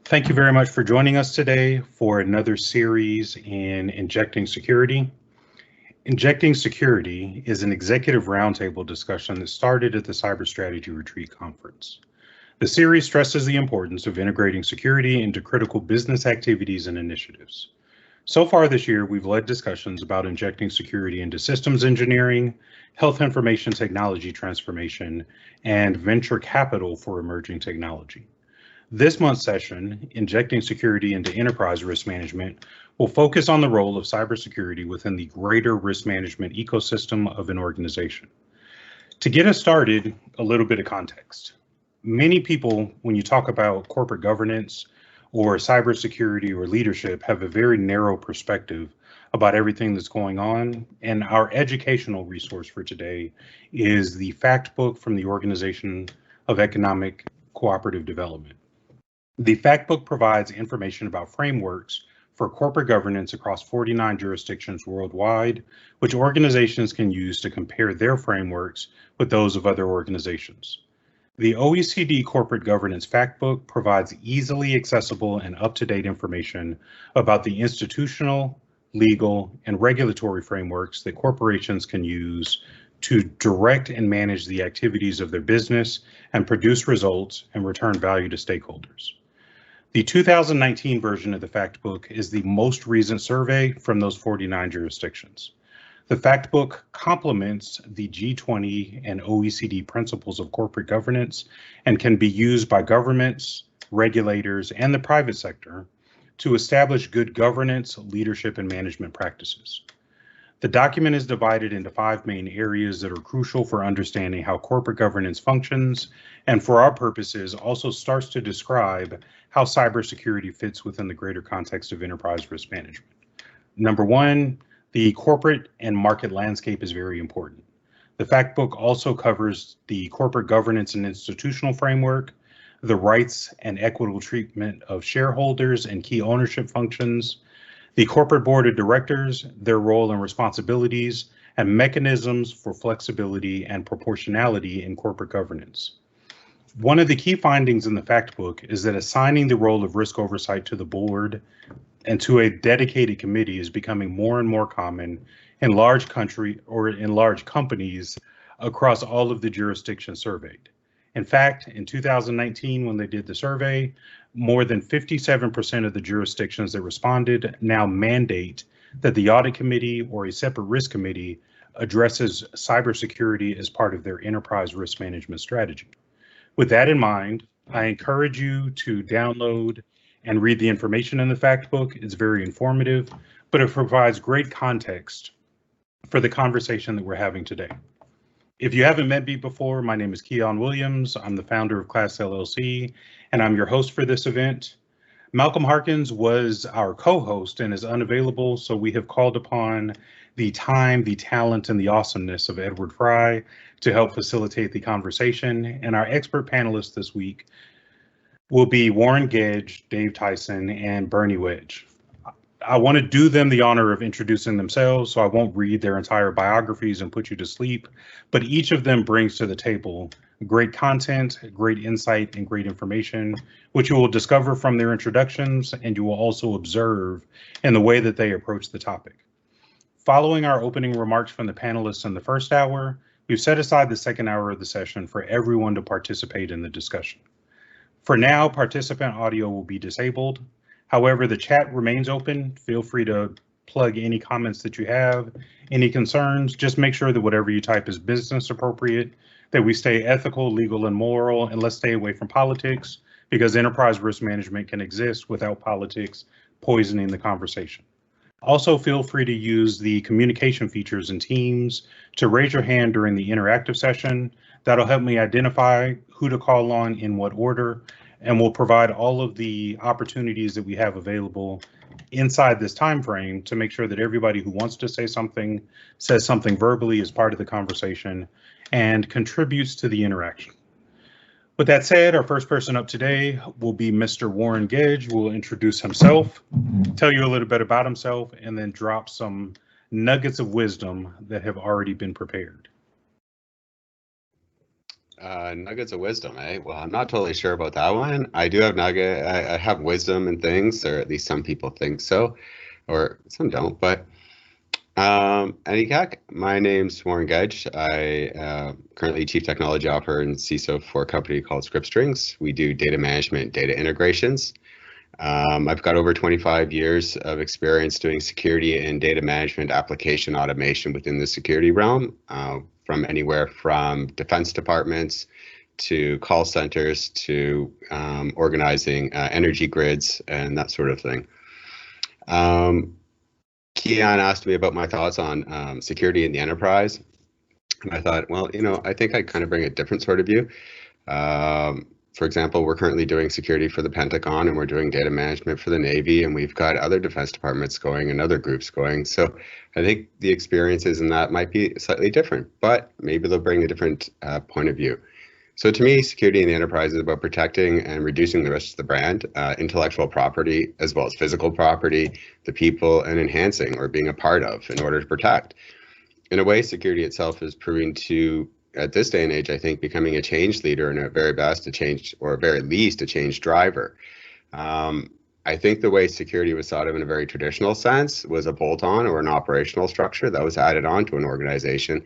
Thank you very much for joining us today for another series in Injecting Security. Injecting Security is an executive roundtable discussion that started at the Cyber Strategy Retreat Conference. The series stresses the importance of integrating security into critical business activities and initiatives. So far this year, we've led discussions about injecting security into systems engineering, health information technology transformation, and venture capital for emerging technology. This month's session, Injecting Security into Enterprise Risk Management, will focus on the role of cybersecurity within the greater risk management ecosystem of an organization. To get us started, a little bit of context. Many people, when you talk about corporate governance or cybersecurity or leadership, have a very narrow perspective about everything that's going on, and our educational resource for today is the fact book from the Organization of Economic Cooperative Development. The fact book provides information about frameworks for corporate governance across 49 jurisdictions worldwide, which organizations can use to compare their frameworks with those of other organizations. The OECD Corporate Governance Fact Book provides easily accessible and up-to-date information about the institutional, legal, and regulatory frameworks that corporations can use to direct and manage the activities of their business and produce results and return value to stakeholders. The 2019 version of the fact book is the most recent survey from those 49 jurisdictions. The fact book complements the G20 and OECD principles of corporate governance and can be used by governments, regulators, and the private sector to establish good governance, leadership, and management practices. The document is divided into 5 main areas that are crucial for understanding how corporate governance functions, and for our purposes also starts to describe how cybersecurity fits within the greater context of enterprise risk management. Number 1, the corporate and market landscape is very important. The fact book also covers the corporate governance and institutional framework, the rights and equitable treatment of shareholders and key ownership functions, the corporate board of directors, their role and responsibilities, and mechanisms for flexibility and proportionality in corporate governance. One of the key findings in the fact book is that assigning the role of risk oversight to the board and to a dedicated committee is becoming more and more common in large companies across all of the jurisdictions surveyed. In fact, in 2019, when they did the survey, more than 57% of the jurisdictions that responded now mandate that the audit committee or a separate risk committee addresses cybersecurity as part of their enterprise risk management strategy. With that in mind, I encourage you to download and read the information in the fact book. It's very informative, but it provides great context for the conversation that we're having today. If you haven't met me before, my name is Keon Williams. I'm the founder of CLASS-LLC, and I'm your host for this event. Malcolm Harkins was our co-host and is unavailable, so we have called upon the time, the talent, and the awesomeness of Edward Fry to help facilitate the conversation. And our expert panelists this week will be Warren Gedge, Dave Tyson, and Bernie Wedge. I want to do them the honor of introducing themselves, so I won't read their entire biographies and put you to sleep, but each of them brings to the table great content, great insight, and great information, which you will discover from their introductions, and you will also observe in the way that they approach the topic. Following our opening remarks from the panelists in the first hour, we've set aside the second hour of the session for everyone to participate in the discussion. For now, participant audio will be disabled. However, the chat remains open. Feel free to plug any comments that you have, any concerns. Just make sure that whatever you type is business appropriate, that we stay ethical, legal, and moral, and let's stay away from politics, because enterprise risk management can exist without politics poisoning the conversation. Also, feel free to use the communication features in Teams to raise your hand during the interactive session. That'll help me identify who to call on in what order, and we'll provide all of the opportunities that we have available inside this time frame to make sure that everybody who wants to say something says something verbally as part of the conversation and contributes to the interaction. With that said, our first person up today will be Mr. Warren Gedge, who will introduce himself, tell you a little bit about himself, and then drop some nuggets of wisdom that have already been prepared. Nuggets of wisdom, eh? Well, I'm not totally sure about that one. I do have I have wisdom in things, or at least some people think so, or some don't. But Anycac, my name's Warren Gedge. I currently Chief Technology Officer and CISO for a company called ScriptStrings. We do data management, data integrations. I've got over 25 years of experience doing security and data management application automation within the security realm, from anywhere from defense departments to call centers to organizing energy grids and that sort of thing. Kian asked me about my thoughts on security in the enterprise. And I thought, well, I think I kind of bring a different sort of view. For example, we're currently doing security for the Pentagon, and we're doing data management for the Navy, and we've got other defense departments going and other groups going. So I think the experiences in that might be slightly different, but maybe they'll bring a different point of view. So to me, security in the enterprise is about protecting and reducing the risks to the brand, intellectual property, as well as physical property, the people, and enhancing or being a part of in order to protect. In a way, security itself is proving to, at this day and age, I think, becoming a change leader and at very best a change, or at very least a change driver. I think the way security was thought of in a very traditional sense was a bolt-on or an operational structure that was added on to an organization.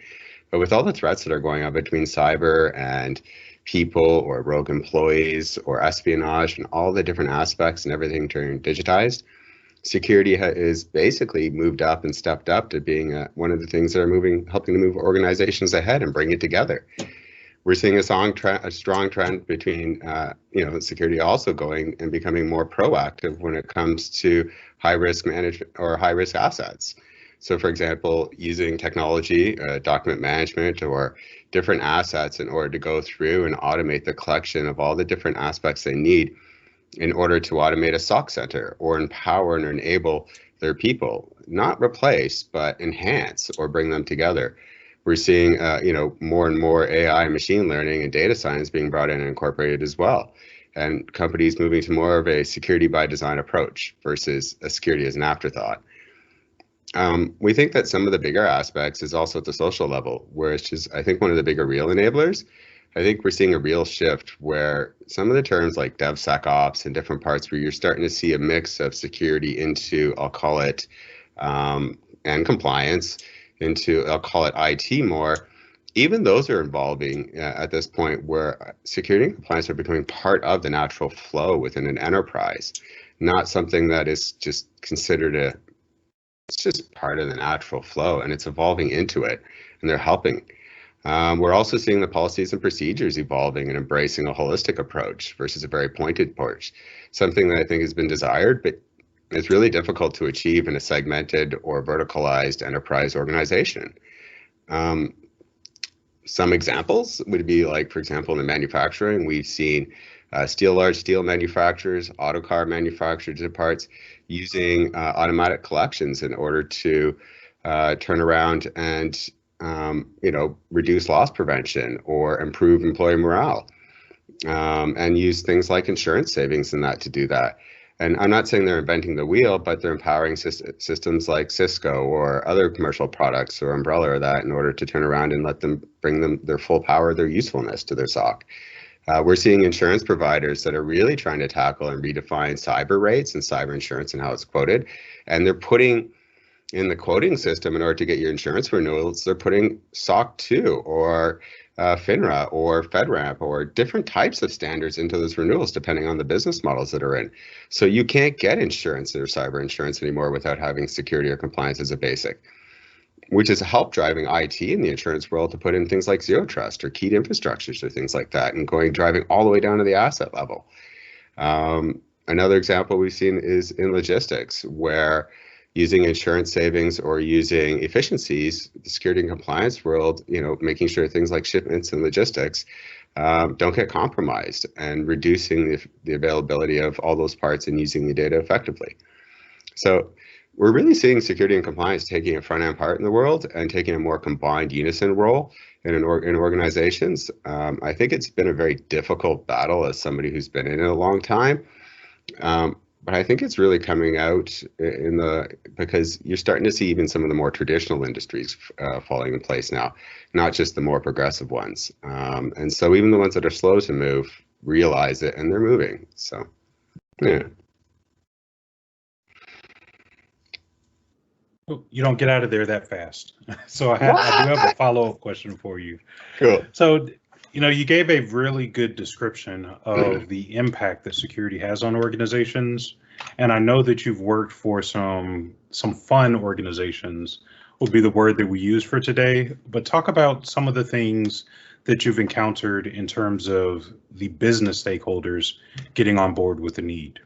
But with all the threats that are going on between cyber and people or rogue employees or espionage and all the different aspects and everything turning digitized, security is basically moved up and stepped up to being one of the things that are helping to move organizations ahead and bring it together. We're seeing a strong trend between, security also going and becoming more proactive when it comes to high risk management or high risk assets. So, for example, using technology, document management, or different assets in order to go through and automate the collection of all the different aspects they need in order to automate a SOC center or empower and enable their people, not replace, but enhance or bring them together. We're seeing, more and more AI, machine learning, and data science being brought in and incorporated as well, and companies moving to more of a security by design approach versus a security as an afterthought. We think that some of the bigger aspects is also at the social level, where it's just, I think, one of the bigger real enablers. I think we're seeing a real shift where some of the terms like DevSecOps and different parts where you're starting to see a mix of security into, I'll call it, and compliance into, I'll call it IT more. Even those are evolving at this point where security and compliance are becoming part of the natural flow within an enterprise, not something that is just considered it's just part of the natural flow, and it's evolving into it, and they're helping. We're also seeing the policies and procedures evolving and embracing a holistic approach versus a very pointed approach, something that I think has been desired, but it's really difficult to achieve in a segmented or verticalized enterprise organization. Some examples would be like, for example, in manufacturing, we've seen large steel manufacturers, auto car manufacturers and parts using automatic collections in order to turn around and reduce loss prevention or improve employee morale, and use things like insurance savings and that to do that. And I'm not saying they're inventing the wheel, but they're empowering systems like Cisco or other commercial products or Umbrella or that in order to turn around and let them bring them their full power, their usefulness to their SOC. We're seeing insurance providers that are really trying to tackle and redefine cyber rates and cyber insurance and how it's quoted. And they're putting in the quoting system in order to get your insurance renewals, they're putting SOC 2 or FINRA or FedRAMP or different types of standards into those renewals depending on the business models that are in. So you can't get insurance or cyber insurance anymore without having security or compliance as a basic, which has helped driving IT in the insurance world to put in things like zero trust or keyed infrastructures or things like that, and driving all the way down to the asset level. Another example we've seen is in logistics, where using insurance savings or using efficiencies, the security and compliance world, making sure things like shipments and logistics don't get compromised, and reducing the availability of all those parts and using the data effectively. So we're really seeing security and compliance taking a front end part in the world and taking a more combined unison role in organizations. I think it's been a very difficult battle as somebody who's been in it a long time. But I think it's really coming out because you're starting to see even some of the more traditional industries falling in place now, not just the more progressive ones. And so even the ones that are slow to move realize it and they're moving. So, yeah. You don't get out of there that fast. So I do have a follow-up question for you. Cool. So, you gave a really good description of the impact that security has on organizations. And I know that you've worked for some fun organizations, will be the word that we use for today. But talk about some of the things that you've encountered in terms of the business stakeholders getting on board with the need.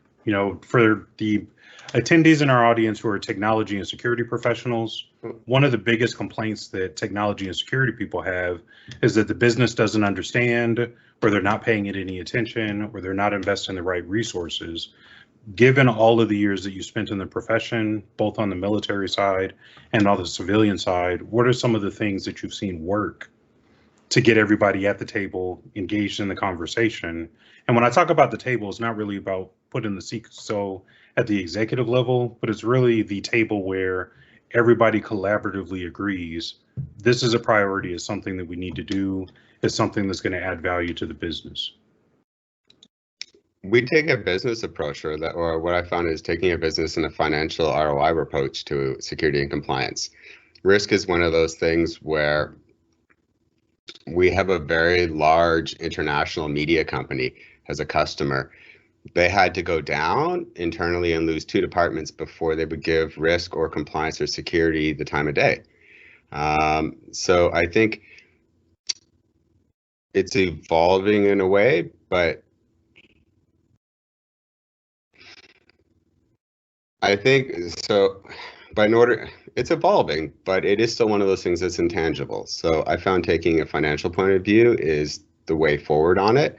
For the attendees in our audience who are technology and security professionals, one of the biggest complaints that technology and security people have is that the business doesn't understand, or they're not paying it any attention, or they're not investing the right resources. Given all of the years that you spent in the profession, both on the military side and on the civilian side, what are some of the things that you've seen work to get everybody at the table engaged in the conversation? And when I talk about the table, it's not really about putting the CISO at the executive level, but it's really the table where everybody collaboratively agrees this is a priority, it's something that we need to do, it's something that's going to add value to the business. We take a business approach, or what I found is taking a business and a financial ROI approach to security and compliance. Risk is one of those things where we have a very large international media company as a customer. They had to go down internally and lose 2 departments before they would give risk or compliance or security the time of day. So I think it's evolving in a way, but I think so. But it's evolving, but it is still one of those things that's intangible. So I found taking a financial point of view is the way forward on it.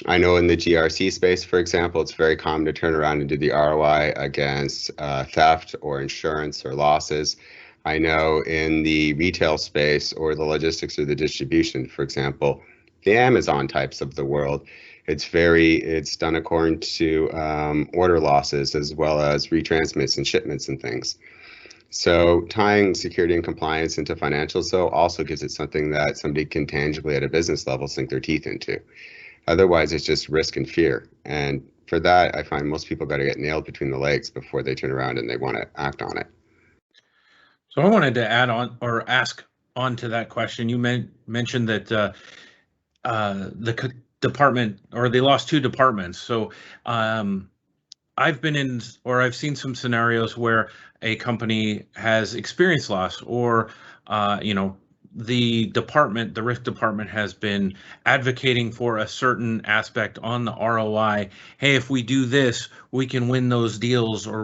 I know in the GRC space, for example, it's very common to turn around and do the ROI against theft or insurance or losses. I know in the retail space or the logistics or the distribution, for example, the Amazon types of the world, it's done according to order losses as well as retransmits and shipments and things. So tying security and compliance into financials, though, also gives it something that somebody can tangibly at a business level sink their teeth into. Otherwise, it's just risk and fear. And for that, I find most people got to get nailed between the legs before they turn around and they want to act on it. So I wanted to add on or ask on to that question. You mentioned that the department, or they lost 2 departments. So I've been in, or I've seen some scenarios where a company has experienced loss, or the risk department has been advocating for a certain aspect on the ROI. Hey, if we do this, we can win those deals, or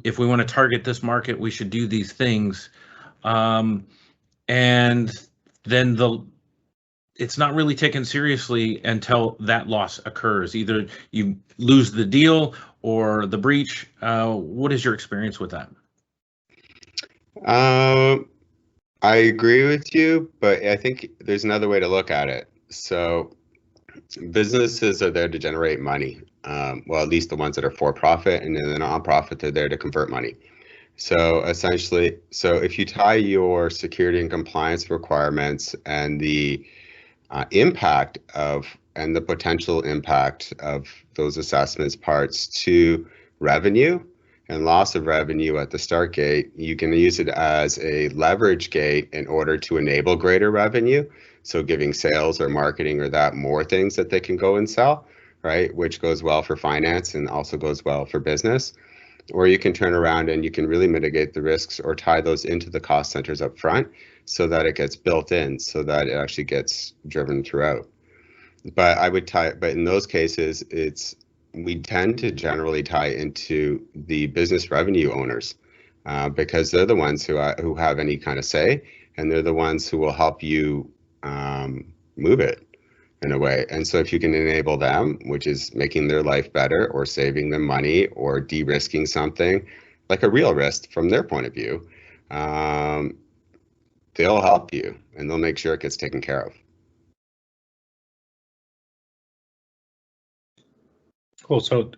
if we want to target this market, we should do these things. And then it's not really taken seriously until that loss occurs. Either you lose the deal or the breach. What is your experience with that? I agree with you, but I think there's another way to look at it. So businesses are there to generate money. Well, at least the ones that are for profit, and then the nonprofit, they're there to convert money. So essentially, if you tie your security and compliance requirements and the impact and the potential impact of those assessments parts to revenue and loss of revenue at the start gate, you can use it as a leverage gate in order to enable greater revenue. So giving sales or marketing or that more things that they can go and sell, right? Which goes well for finance and also goes well for business. Or you can turn around and you can really mitigate the risks or tie those into the cost centers up front so that it gets built in, so that it actually gets driven throughout. But in those cases, we tend to generally tie into the business revenue owners because they're the ones who have any kind of say, and they're the ones who will help you move it in a way. And so if you can enable them, which is making their life better or saving them money or de-risking something, like a real risk from their point of view, they'll help you and they'll make sure it gets taken care of. Cool. So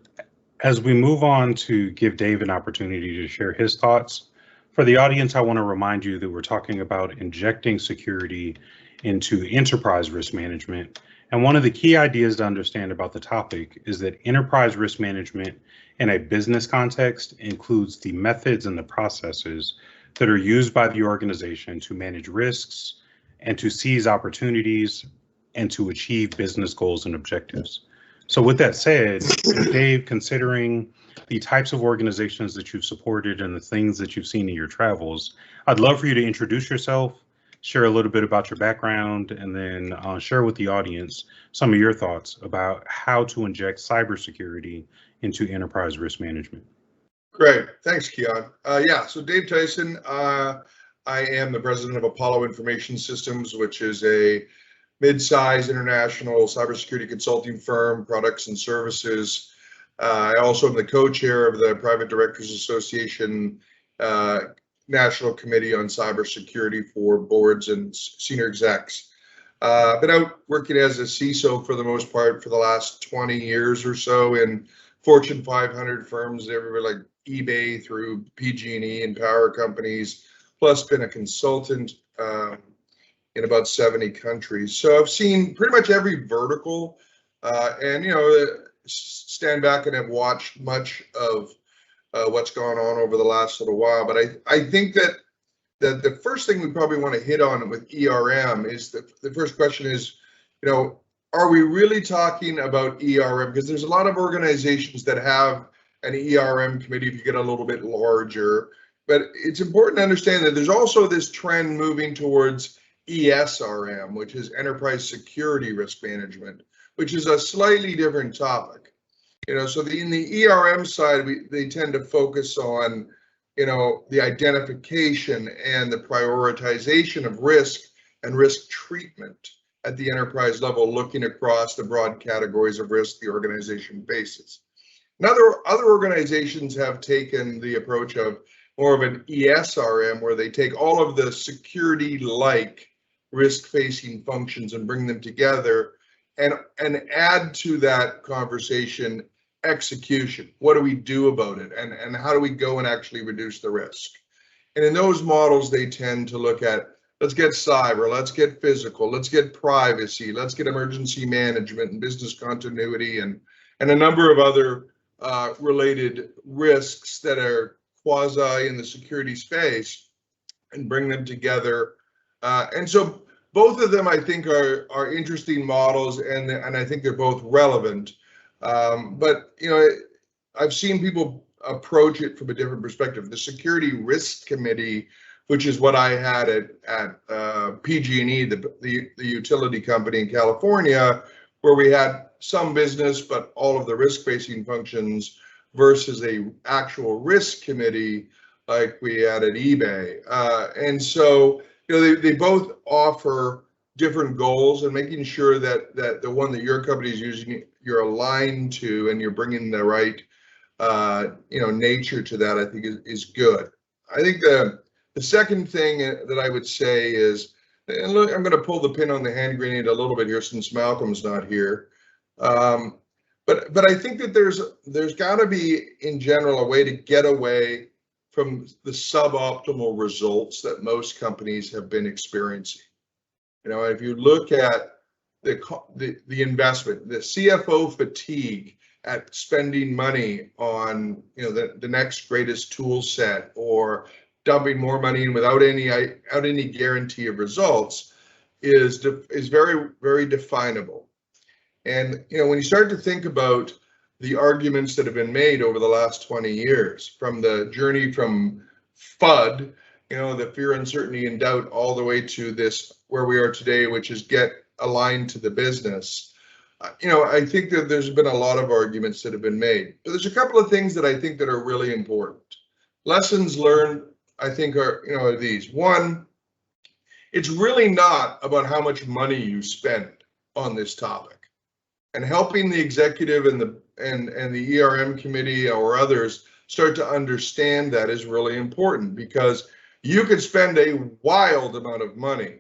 as we move on to give Dave an opportunity to share his thoughts, for the audience, I want to remind you that we're talking about injecting security into enterprise risk management. And one of the key ideas to understand about the topic is that enterprise risk management in a business context includes the methods and the processes that are used by the organization to manage risks and to seize opportunities and to achieve business goals and objectives. So with that said, Dave, considering the types of organizations that you've supported and the things that you've seen in your travels, I'd love for you to introduce yourself, share a little bit about your background, and then share with the audience some of your thoughts about how to inject cybersecurity into enterprise risk management. Great, thanks, Keon. Yeah, so Dave Tyson, I am the president of Apollo Information Systems, which is a mid-size international cybersecurity consulting firm, products and services. I also am the co-chair of the Private Directors Association National Committee on Cybersecurity for boards and senior execs. Been out working as a CISO for the most part for the last 20 years or so in Fortune 500 firms, everywhere like eBay through PG&E and power companies, plus been a consultant in about 70 countries. So I've seen pretty much every vertical and, stand back and have watched much of what's gone on over the last little while. But I think that the first thing we probably want to hit on with ERM is the first question is, are we really talking about ERM? Because there's a lot of organizations that have an ERM committee if you get a little bit larger. But it's important to understand that there's also this trend moving towards ESRM, which is Enterprise Security Risk Management, which is a slightly different topic. So in the ERM side, they tend to focus on, the identification and the prioritization of risk and risk treatment at the enterprise level, looking across the broad categories of risk the organization faces. Now, other organizations have taken the approach of more of an ESRM, where they take all of the security-like risk-facing functions and bring them together and add to that conversation execution. What do we do about it? And how do we go and actually reduce the risk? And in those models, they tend to look at, let's get cyber, let's get physical, let's get privacy, let's get emergency management and business continuity and a number of other related risks that are quasi in the security space and bring them together. And so both of them, I think, are interesting models, and I think they're both relevant. But I've seen people approach it from a different perspective. The Security Risk Committee, which is what I had at PG&E, the utility company in California, where we had some business but all of the risk-facing functions, versus a actual risk committee like we had at eBay. And so they both offer different goals, and making sure that the one that your company is using, you're aligned to, and you're bringing the right nature to that, I think is good. I think the second thing that I would say is, and look, I'm going to pull the pin on the hand grenade a little bit here since Malcolm's not here. But I think that there's got to be, in general, a way to get away from the suboptimal results that most companies have been experiencing. If you look at the investment, the CFO fatigue at spending money on the next greatest tool set, or dumping more money in without any guarantee of results, is very, very definable. And when you start to think about the arguments that have been made over the last 20 years, from the journey from FUD, the fear, uncertainty, and doubt, all the way to this where we are today, which is get aligned to the business. I think that there's been a lot of arguments that have been made, but there's a couple of things that I think that are really important. Lessons learned, I think, are these. One, it's really not about how much money you spend on this topic, and helping the executive and the ERM committee or others start to understand that is really important, because you could spend a wild amount of money.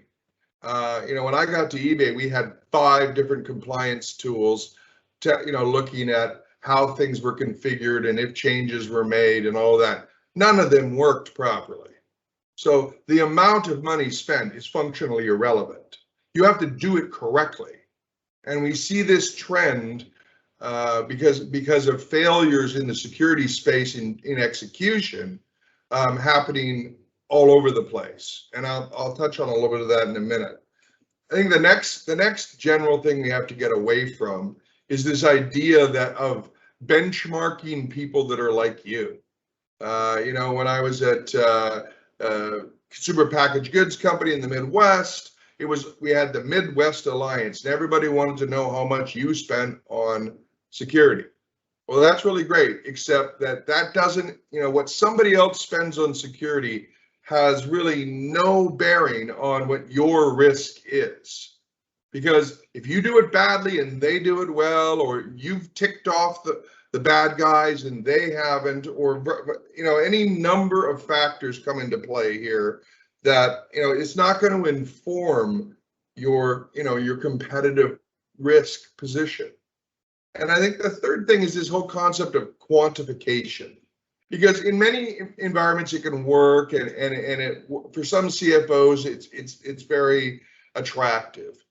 When I got to eBay, we had 5 different compliance tools, looking at how things were configured and if changes were made and all that. None of them worked properly. So the amount of money spent is functionally irrelevant. You have to do it correctly. And we see this trend because of failures in the security space in execution happening all over the place. And I'll touch on a little bit of that in a minute. I think the next general thing we have to get away from is this idea that of benchmarking people that are like you. You know, when I was at consumer packaged goods company in the Midwest, we had the Midwest Alliance, and everybody wanted to know how much you spent on security. Well, that's really great, except that doesn't, you know, what somebody else spends on security has really no bearing on what your risk is. Because if you do it badly and they do it well, or you've ticked off the bad guys and they haven't, or, you know, any number of factors come into play here that, you know, it's not going to inform your, you know, your competitive risk position. And I think the third thing is this whole concept of quantification, because in many environments it can work, and for some CFOs it's very attractive.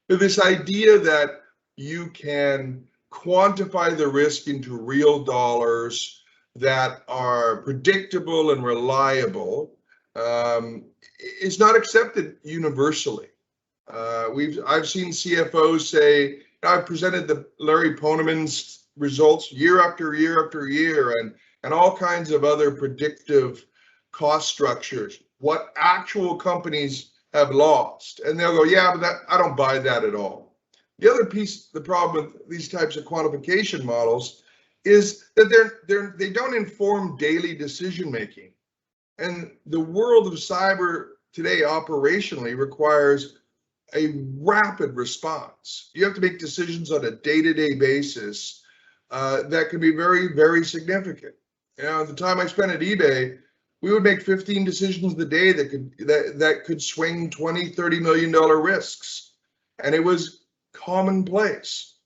But this idea that you can quantify the risk into real dollars that are predictable and reliable is not accepted universally. I've seen CFOs say, I've presented the Larry Poneman's results year after year after year, and all kinds of other predictive cost structures, what actual companies have lost. And they'll go, yeah, but I don't buy that at all. The other piece, the problem with these types of quantification models is that they don't inform daily decision making. And the world of cyber today operationally requires a rapid response. You have to make decisions on a day-to-day basis that can be very, very significant. You know, at the time I spent at eBay, we would make 15 decisions a day that could swing $20, $30 million risks, and it was commonplace.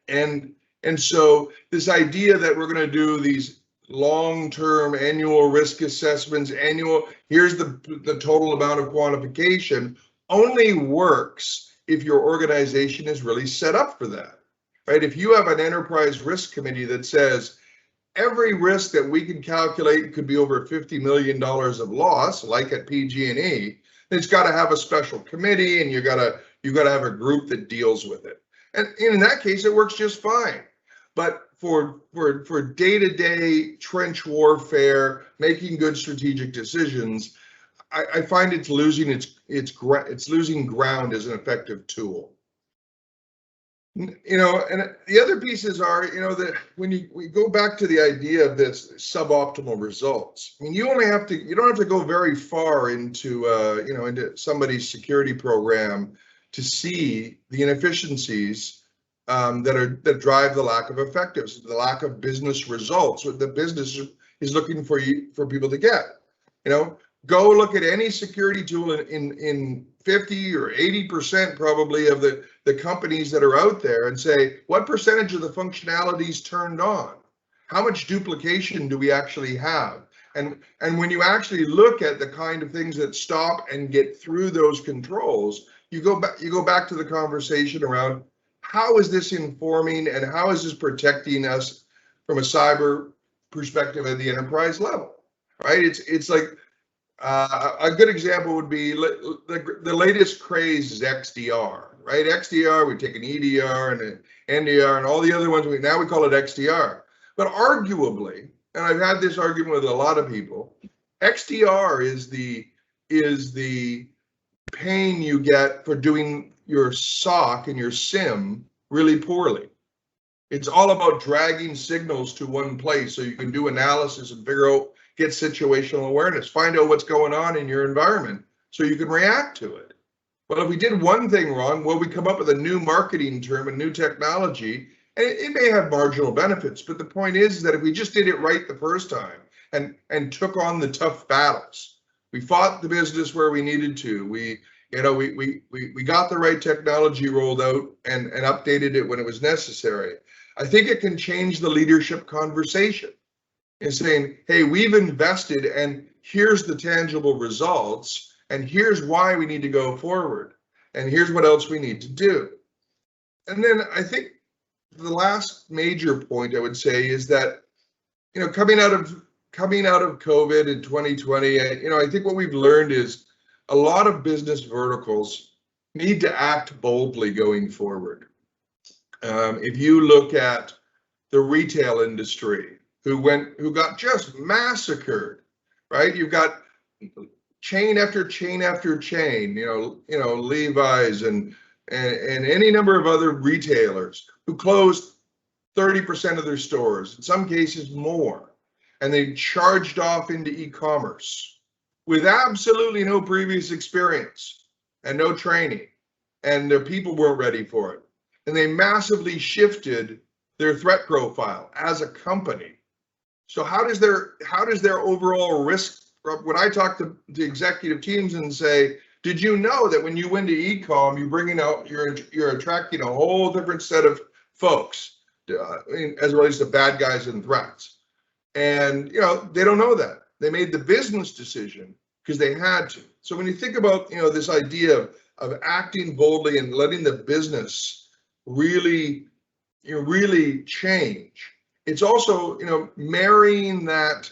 And so this idea that we're going to do these long-term annual risk assessments, here's the total amount of quantification, only works if your organization is really set up for that, right? If you have an enterprise risk committee that says every risk that we can calculate could be over $50 million of loss, like at PG&E, then it's got to have a special committee, and you got to have a group that deals with it. And in that case, it works just fine. But for day-to-day trench warfare, making good strategic decisions, I find it's losing it's losing ground as an effective tool. You know, and the other pieces are, you know, that when we go back to the idea of this suboptimal results, I mean, you don't have to go very far into you know, into somebody's security program to see the inefficiencies that drive the lack of effectiveness, the lack of business results, what the business is looking for people to get. You know, go look at any security tool in 50 or 80% probably of the companies that are out there and say, what percentage of the functionality is turned on? How much duplication do we actually have? And when you actually look at the kind of things that stop and get through those controls, you go back to the conversation around how is this informing and how is this protecting us from a cyber perspective at the enterprise level, right? It's like a good example would be the latest craze is XDR, right? XDR, we've taken EDR and NDR and all the other ones. Now we call it XDR. But arguably, and I've had this argument with a lot of people, XDR is the pain you get for doing your SOC and your SIM really poorly. It's all about dragging signals to one place so you can do analysis and get situational awareness, find out what's going on in your environment so you can react to it. Well, if we did one thing wrong, well, we come up with a new marketing term, a new technology, and it may have marginal benefits, but the point is that if we just did it right the first time and took on the tough battles, we fought the business where we needed to, we got the right technology rolled out and updated it when it was necessary. I think it can change the leadership conversation in saying, hey, we've invested and here's the tangible results and here's why we need to go forward and here's what else we need to do. And then I think the last major point I would say is that, you know, coming out of COVID in 2020, you know, I think what we've learned is a lot of business verticals need to act boldly going forward. If you look at the retail industry, who got just massacred, right? You've got chain after chain after chain, you know, Levi's and any number of other retailers who closed 30% of their stores, in some cases more, and they charged off into e-commerce with absolutely no previous experience and no training, and their people weren't ready for it. And they massively shifted their threat profile as a company. So how does their overall risk, when I talk to executive teams and say, did you know that when you went to e-com, you're attracting a whole different set of folks as it relates to bad guys and threats? And, you know, they don't know that. They made the business decision because they had to. So when you think about, you know, this idea of acting boldly and letting the business really change, it's also, you know, marrying that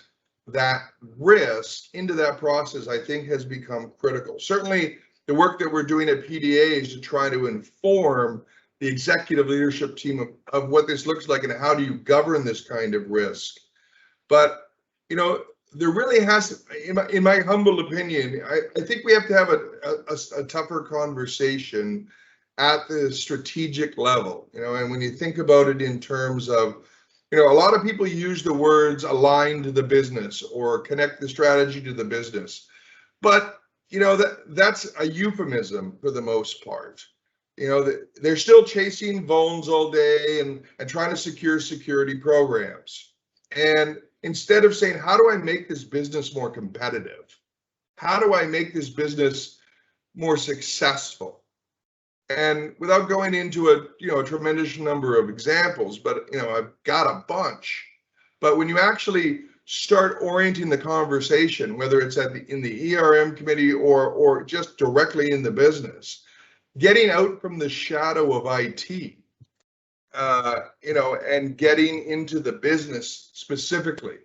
risk into that process, I think, has become critical. Certainly the work that we're doing at PDA is to try to inform the executive leadership team of what this looks like and how do you govern this kind of risk. But, you know, there really has to, in my humble opinion, I think we have to have a tougher conversation at the strategic level, you know, and when you think about it in terms of, you know, a lot of people use the words align to the business or connect the strategy to the business, but, you know, that's a euphemism for the most part. You know, they're still chasing vulns all day and trying to secure security programs. And instead of saying, how do I make this business more competitive? How do I make this business more successful? And without going into a tremendous number of examples, but, you know, I've got a bunch. But when you actually start orienting the conversation, whether it's in the ERM committee or just directly in the business, getting out from the shadow of IT, you know, and getting into the business specifically,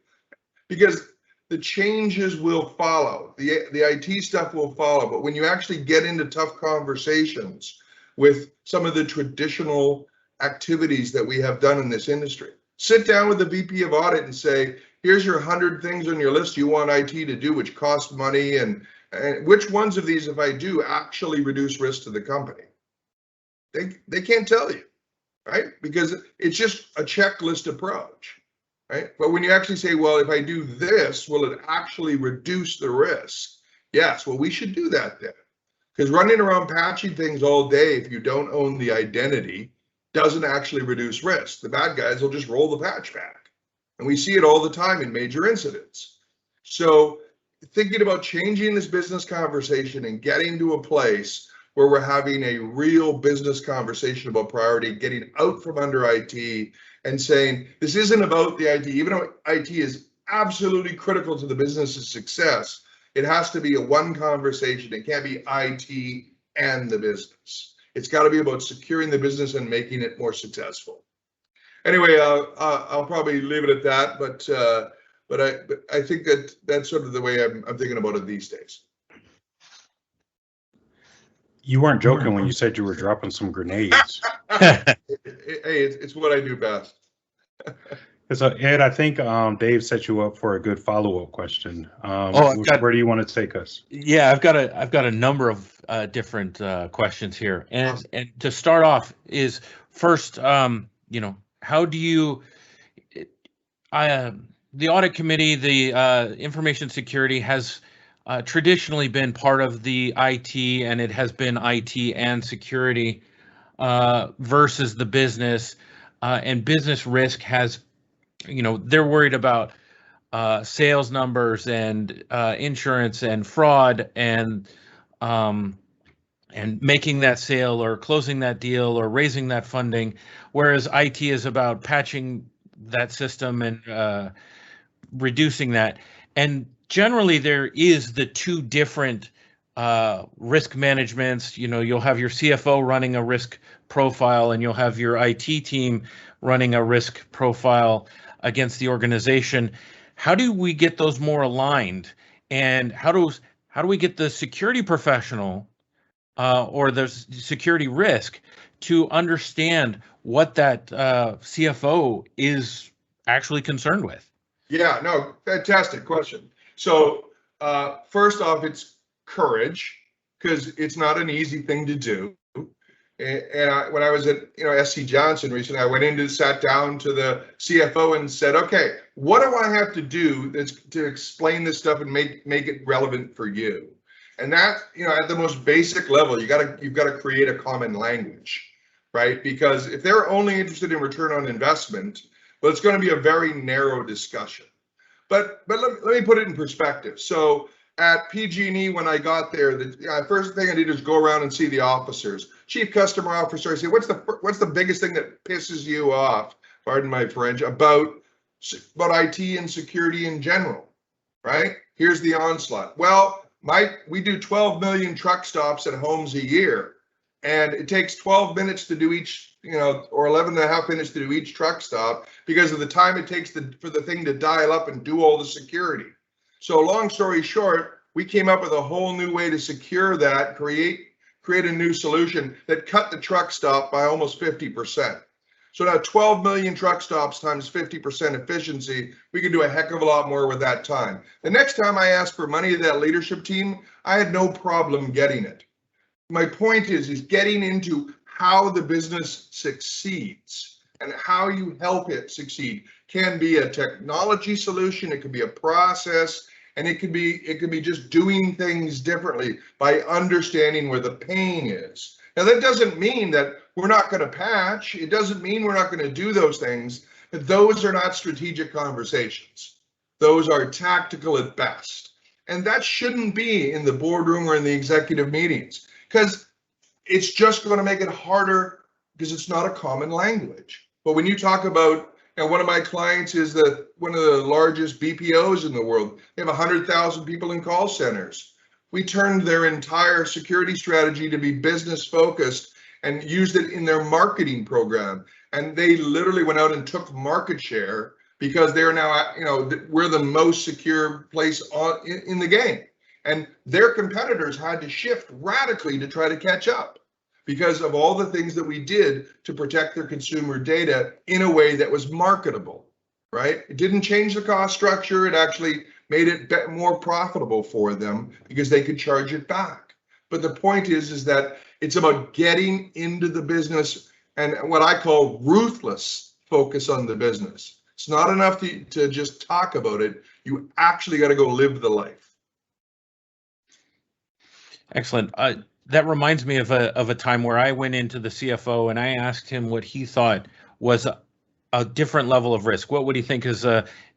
because the changes will follow, the IT stuff will follow. But when you actually get into tough conversations with some of the traditional activities that we have done in this industry, sit down with the VP of audit and say, here's your 100 things on your list you want IT to do, which cost money, and which ones of these, if I do, actually reduce risk to the company? They can't tell you, right? Because it's just a checklist approach, right? But when you actually say, well, if I do this, will it actually reduce the risk? Yes, well, we should do that then. Because running around patching things all day, if you don't own the identity, doesn't actually reduce risk. The bad guys will just roll the patch back. And we see it all the time in major incidents. So thinking about changing this business conversation and getting to a place where we're having a real business conversation about priority, getting out from under IT and saying, this isn't about the IT, even though IT is absolutely critical to the business's success, it has to be a one conversation. It can't be IT and the business. It's got to be about securing the business and making it more successful. Anyway, I'll probably leave it at that, but I think that's sort of the way I'm thinking about it these days. You weren't joking when you said you were dropping some grenades. Hey, it's what I do best. So Ed, I think Dave set you up for a good follow-up question. Where do you want to take us? Yeah, I've got a number of different questions here, and to start off is first, you know, how do you? The audit committee, the information security has traditionally been part of the IT, and it has been IT and security versus the business, and business risk has, you know, they're worried about sales numbers and insurance and fraud and and making that sale or closing that deal or raising that funding, whereas IT is about patching that system and reducing that. And generally, there is the two different risk managements. You know, you'll have your CFO running a risk profile, and you'll have your IT team running a risk profile against the organization. How do we get those more aligned? And how do we get the security professional or the security risk to understand what that CFO is actually concerned with? Yeah, no, fantastic question. So first off, it's courage, because it's not an easy thing to do. And when I was at SC Johnson recently, I went in, sat down to the CFO and said, okay, what do I have to do to explain this stuff and make it relevant for you? And that, at the most basic level, you've got to create a common language, right? Because if they're only interested in return on investment, well, it's going to be a very narrow discussion. But let me put it in perspective. So at PG&E, when I got there, the first thing I did is go around and see the officers. Chief customer officer, I say, what's the biggest thing that pisses you off, pardon my French, about IT and security in general, right? Here's the onslaught. Well, we do 12 million truck stops at homes a year, and it takes 12 minutes to do each, or 11 and a half minutes to do each truck stop because of the time it takes for the thing to dial up and do all the security. So long story short, we came up with a whole new way to secure that, create a new solution that cut the truck stop by almost 50%. So now 12 million truck stops times 50% efficiency, we can do a heck of a lot more with that time. The next time I asked for money to that leadership team, I had no problem getting it. My point is getting into how the business succeeds and how you help it succeed. Can be a technology solution, it could be a process, and it could be just doing things differently by understanding where the pain is. Now, that doesn't mean that we're not going to patch. It doesn't mean we're not going to do those things. But those are not strategic conversations. Those are tactical at best. And that shouldn't be in the boardroom or in the executive meetings, because it's just going to make it harder because it's not a common language. But when you talk about, one of my clients is one of the largest BPOs in the world. They have 100,000 people in call centers. We turned their entire security strategy to be business focused and used it in their marketing program. And they literally went out and took market share because they're now, we're the most secure place in the game. And their competitors had to shift radically to try to catch up because of all the things that we did to protect their consumer data in a way that was marketable, right? It didn't change the cost structure. It actually made it more profitable for them because they could charge it back. But the point is that it's about getting into the business and what I call ruthless focus on the business. It's not enough to just talk about it. You actually got to go live the life. Excellent. That reminds me of a time where I went into the CFO and I asked him what he thought was a different level of risk. What would he think is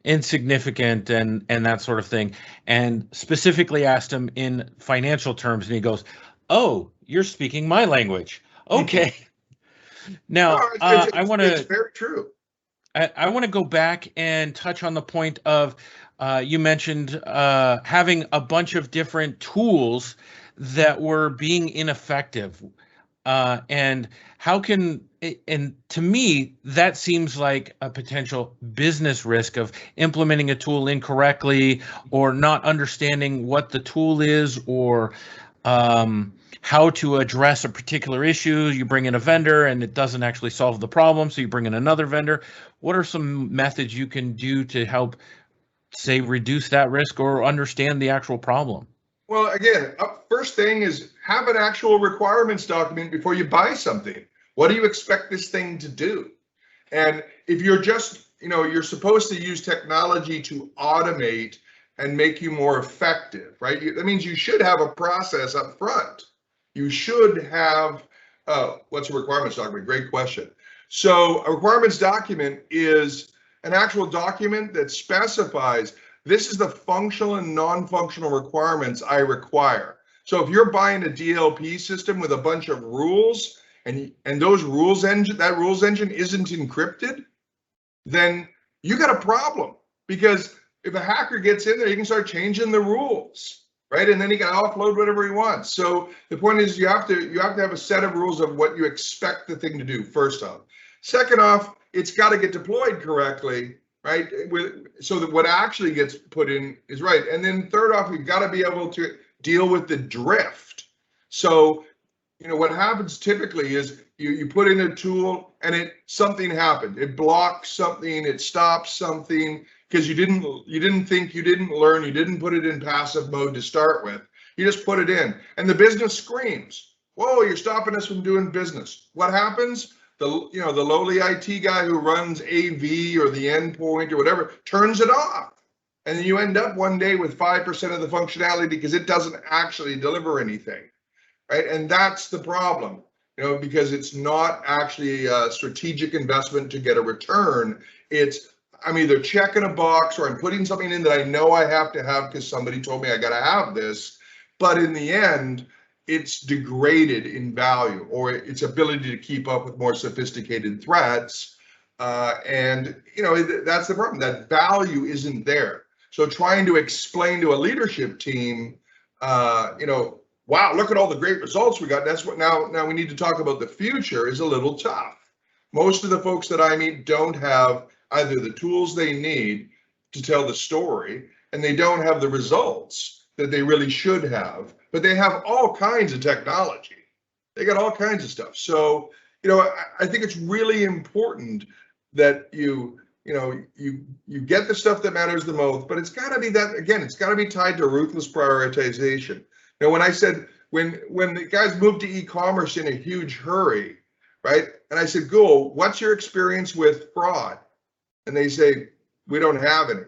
insignificant and that sort of thing? And specifically asked him in financial terms, and he goes, "Oh, you're speaking my language. Okay." Now, I want to. It's very true. I want to go back and touch on the point of you mentioned having a bunch of different tools that were being ineffective, and how can, and to me that seems like a potential business risk of implementing a tool incorrectly or not understanding what the tool is or how to address a particular issue. You bring in a vendor and it doesn't actually solve the problem, so you bring in another vendor. What are some methods you can do to help, say, reduce that risk or understand the actual problem? Well, again, first thing is have an actual requirements document before you buy something. What do you expect this thing to do? And if you're just, you're supposed to use technology to automate and make you more effective, right? That means you should have a process up front. You should have, what's a requirements document? Great question. So a requirements document is an actual document that specifies this is the functional and non-functional requirements I require. So if you're buying a DLP system with a bunch of rules and those rules engine, that rules engine isn't encrypted, then you got a problem, because if a hacker gets in there, he can start changing the rules, right? And then he can offload whatever he wants. So the point is, you have to have a set of rules of what you expect the thing to do, first off. Second off, it's got to get deployed correctly, right? So that what actually gets put in is right. And then third off, you've got to be able to deal with the drift. So, you know, what happens typically is you put in a tool and something happened. It blocks something, it stops something, because you didn't think, you didn't learn, you didn't put it in passive mode to start with. You just put it in, and the business screams, "Whoa, you're stopping us from doing business." What happens? The lowly IT guy who runs AV or the endpoint or whatever turns it off. And then you end up one day with 5% of the functionality because it doesn't actually deliver anything, right? And that's the problem, you know, because it's not actually a strategic investment to get a return. It's, I'm either checking a box or I'm putting something in that I know I have to have because somebody told me I got to have this. But in the end, it's degraded in value, or its ability to keep up with more sophisticated threats. And, you know, that's the problem. That value isn't there. So trying to explain to a leadership team, you know, wow, look at all the great results we got. That's what now we need to talk about the future is a little tough. Most of the folks that I meet don't have either the tools they need to tell the story, and they don't have the results that they really should have, but they have all kinds of technology. They got all kinds of stuff. So, you know, I think it's really important that you get the stuff that matters the most, but it's got to be that, again, it's got to be tied to ruthless prioritization. You know, when I said, when the guys moved to e-commerce in a huge hurry, right? And I said, "Ghoul, what's your experience with fraud?" And they say, "We don't have any."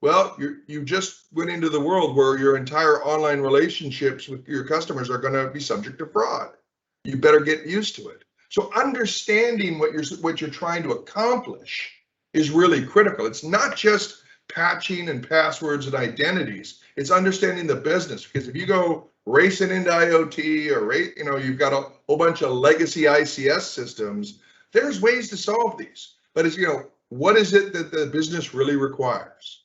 Well, you just went into the world where your entire online relationships with your customers are going to be subject to fraud. You better get used to it. So understanding what you're trying to accomplish is really critical. It's not just patching and passwords and identities. It's understanding the business, because if you go racing into IoT or you've got a whole bunch of legacy ICS systems, there's ways to solve these. But it's, you know, what is it that the business really requires?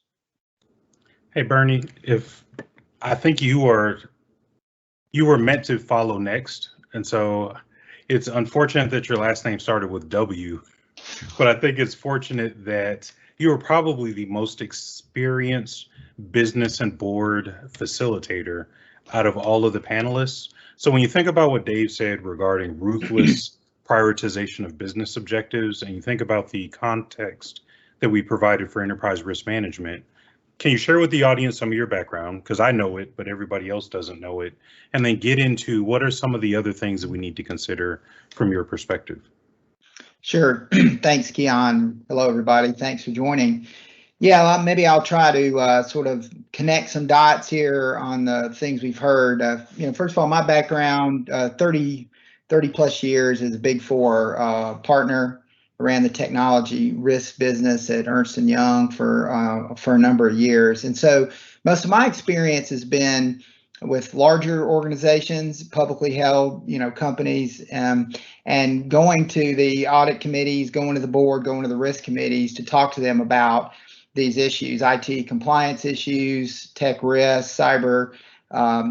Hey, Bernie, I think you were meant to follow next. And so it's unfortunate that your last name started with W, but I think it's fortunate that you are probably the most experienced business and board facilitator out of all of the panelists. So when you think about what Dave said regarding ruthless prioritization of business objectives, and you think about the context that we provided for enterprise risk management, can you share with the audience some of your background? Because I know it, but everybody else doesn't know it. And then get into what are some of the other things that we need to consider from your perspective. Sure. Thanks, Keon. Hello, everybody. Thanks for joining. Yeah, maybe I'll try to sort of connect some dots here on the things we've heard. You know, first of all, my background, 30 plus years as a Big Four partner. Ran the technology risk business at Ernst & Young for a number of years. And so most of my experience has been with larger organizations, publicly held, you know, companies, and going to the audit committees, going to the board, going to the risk committees to talk to them about these issues, IT compliance issues, tech risk, cyber,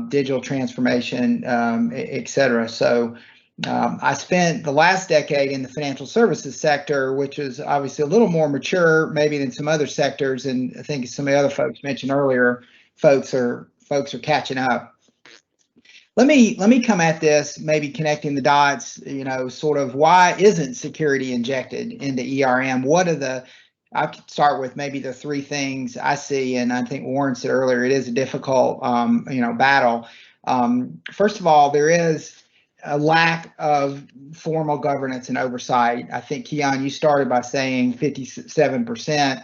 digital transformation, et cetera. So I spent the last decade in the financial services sector, which is obviously a little more mature maybe than some other sectors. And I think some of the other folks mentioned earlier, folks are catching up. Let me come at this, maybe connecting the dots, you know, sort of why isn't security injected into ERM? I could start with maybe the three things I see, and I think Warren said earlier, it is a difficult, battle. First of all, there is a lack of formal governance and oversight. I think, Keon, you started by saying 57%,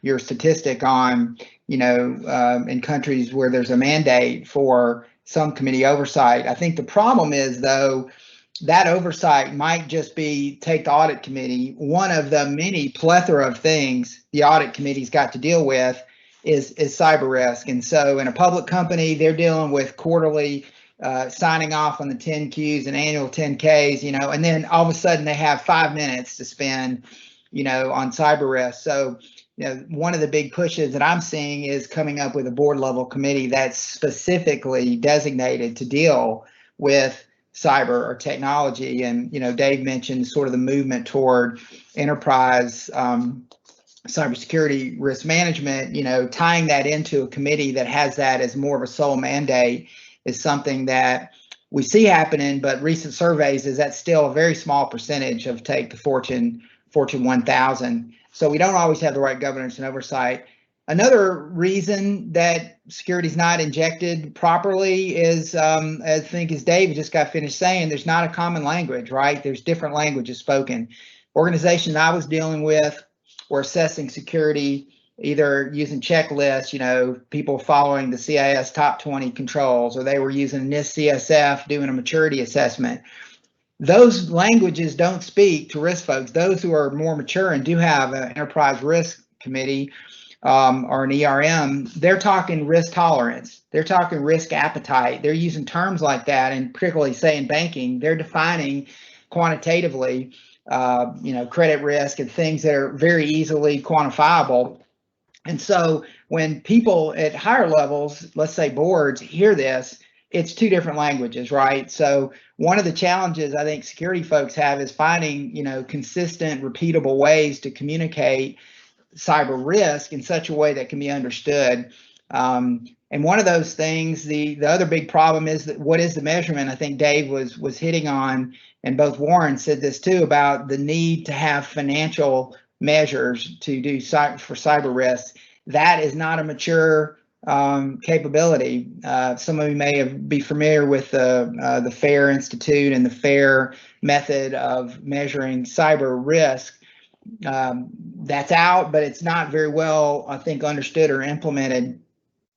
your statistic on, you know, in countries where there's a mandate for some committee oversight. I think the problem is, though, that oversight might just be take the audit committee. One of the many plethora of things the audit committee's got to deal with is cyber risk. And so in a public company, they're dealing with quarterly signing off on the 10Qs and annual 10Ks, and then all of a sudden they have 5 minutes to spend, on cyber risk. So, one of the big pushes that I'm seeing is coming up with a board level committee that's specifically designated to deal with cyber or technology. And, Dave mentioned sort of the movement toward enterprise cybersecurity risk management, tying that into a committee that has that as more of a sole mandate is something that we see happening, but recent surveys is that's still a very small percentage of take the Fortune 1000. So we don't always have the right governance and oversight. Another reason that security is not injected properly is, I think as Dave just got finished saying, there's not a common language, right? There's different languages spoken. Organizations I was dealing with were assessing security either using checklists, people following the CIS top 20 controls, or they were using NIST CSF doing a maturity assessment. Those languages don't speak to risk folks. Those who are more mature and do have an enterprise risk committee or an ERM, they're talking risk tolerance. They're talking risk appetite. They're using terms like that, and particularly say in banking, they're defining quantitatively, credit risk and things that are very easily quantifiable. And so when people at higher levels, let's say boards, hear this, it's two different languages, right? So one of the challenges I think security folks have is finding, consistent, repeatable ways to communicate cyber risk in such a way that can be understood. And one of those things, the other big problem is that what is the measurement? I think Dave was hitting on, and both Warren said this too, about the need to have financial measures to do for cyber risk. That is not a mature capability. Some of you may be familiar with the FAIR Institute and the FAIR method of measuring cyber risk. That's out, but it's not very well, I think, understood or implemented.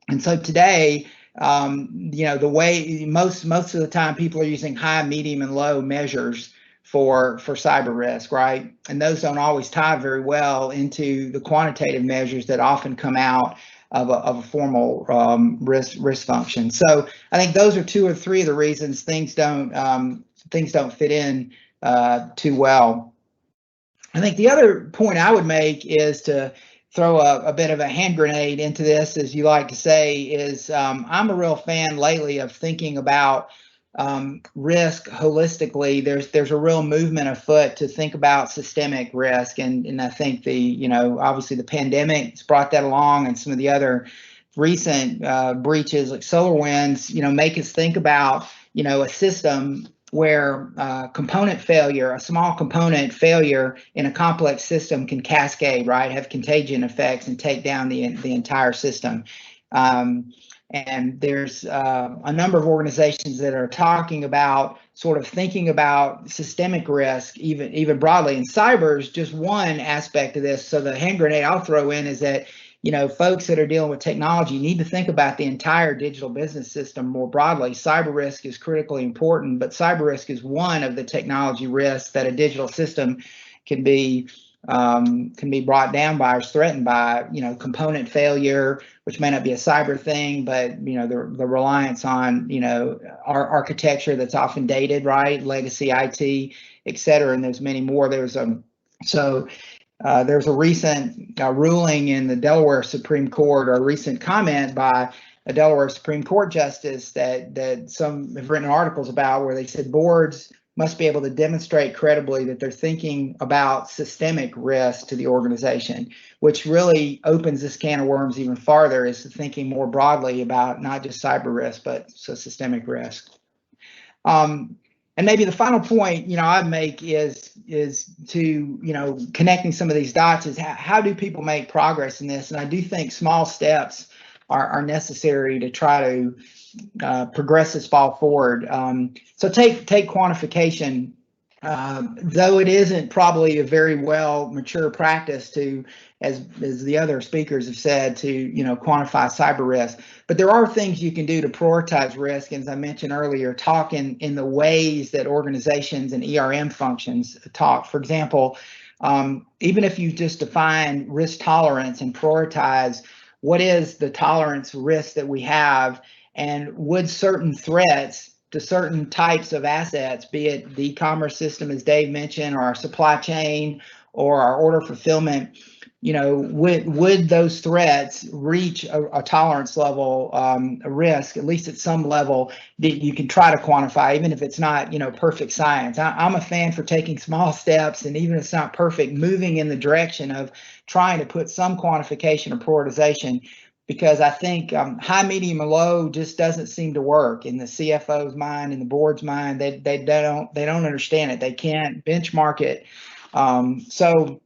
And so today, the way most of the time people are using high, medium, and low measures for cyber risk, right? And those don't always tie very well into the quantitative measures that often come out of a formal risk function. So I think those are two or three of the reasons things don't fit in too well. I think the other point I would make is to throw a bit of a hand grenade into this, as you like to say, is I'm a real fan lately of thinking about risk holistically. There's a real movement afoot to think about systemic risk, and I think obviously the pandemic has brought that along, and some of the other recent breaches like SolarWinds, make us think about a system where component failure, a small component failure in a complex system can cascade, right, have contagion effects and take down the entire system. And there's a number of organizations that are talking about sort of thinking about systemic risk, even broadly. And cyber is just one aspect of this. So the hand grenade I'll throw in is that, folks that are dealing with technology need to think about the entire digital business system more broadly. Cyber risk is critically important, but cyber risk is one of the technology risks that a digital system can be brought down by or threatened by, component failure, which may not be a cyber thing, but, the reliance on, our architecture that's often dated, right? Legacy IT, et cetera. And there's many more. There's a recent ruling in the Delaware Supreme Court, or a recent comment by a Delaware Supreme Court justice that some have written articles about, where they said boards must be able to demonstrate credibly that they're thinking about systemic risk to the organization, which really opens this can of worms even farther, is thinking more broadly about not just cyber risk, but systemic risk. And maybe the final point, I'd make is to, connecting some of these dots is how do people make progress in this? And I do think small steps are necessary to try to progress this ball forward. So take quantification, though it isn't probably a very well mature practice to, as the other speakers have said, to quantify cyber risk. But there are things you can do to prioritize risk, and as I mentioned earlier, talk in the ways that organizations and ERM functions talk. For example, even if you just define risk tolerance and prioritize what is the tolerance risk that we have, and would certain threats to certain types of assets, be it the e-commerce system, as Dave mentioned, or our supply chain or our order fulfillment, would those threats reach a tolerance level, a risk, at least at some level that you can try to quantify, even if it's not, perfect science. I'm a fan for taking small steps, and even if it's not perfect, moving in the direction of trying to put some quantification or prioritization, because I think high, medium, and low just doesn't seem to work in the CFO's mind, in the board's mind. They don't understand it. They can't benchmark it. So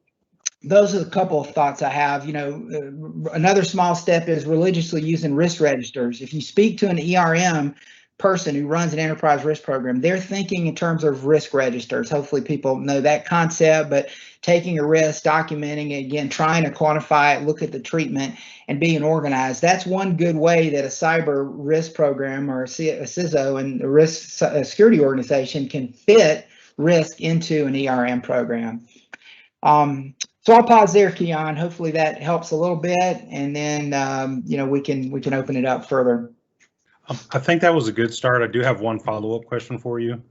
those are a couple of thoughts I have. Another small step is religiously using risk registers. If you speak to an ERM person who runs an enterprise risk program, they're thinking in terms of risk registers. Hopefully people know that concept, but taking a risk, documenting it, again, trying to quantify it, look at the treatment, and being organized. That's one good way that a cyber risk program or a CISO and a risk security organization can fit risk into an ERM program. So I'll pause there, Keon. Hopefully that helps a little bit, and then we can open it up further. I think that was a good start. I do have one follow-up question for you.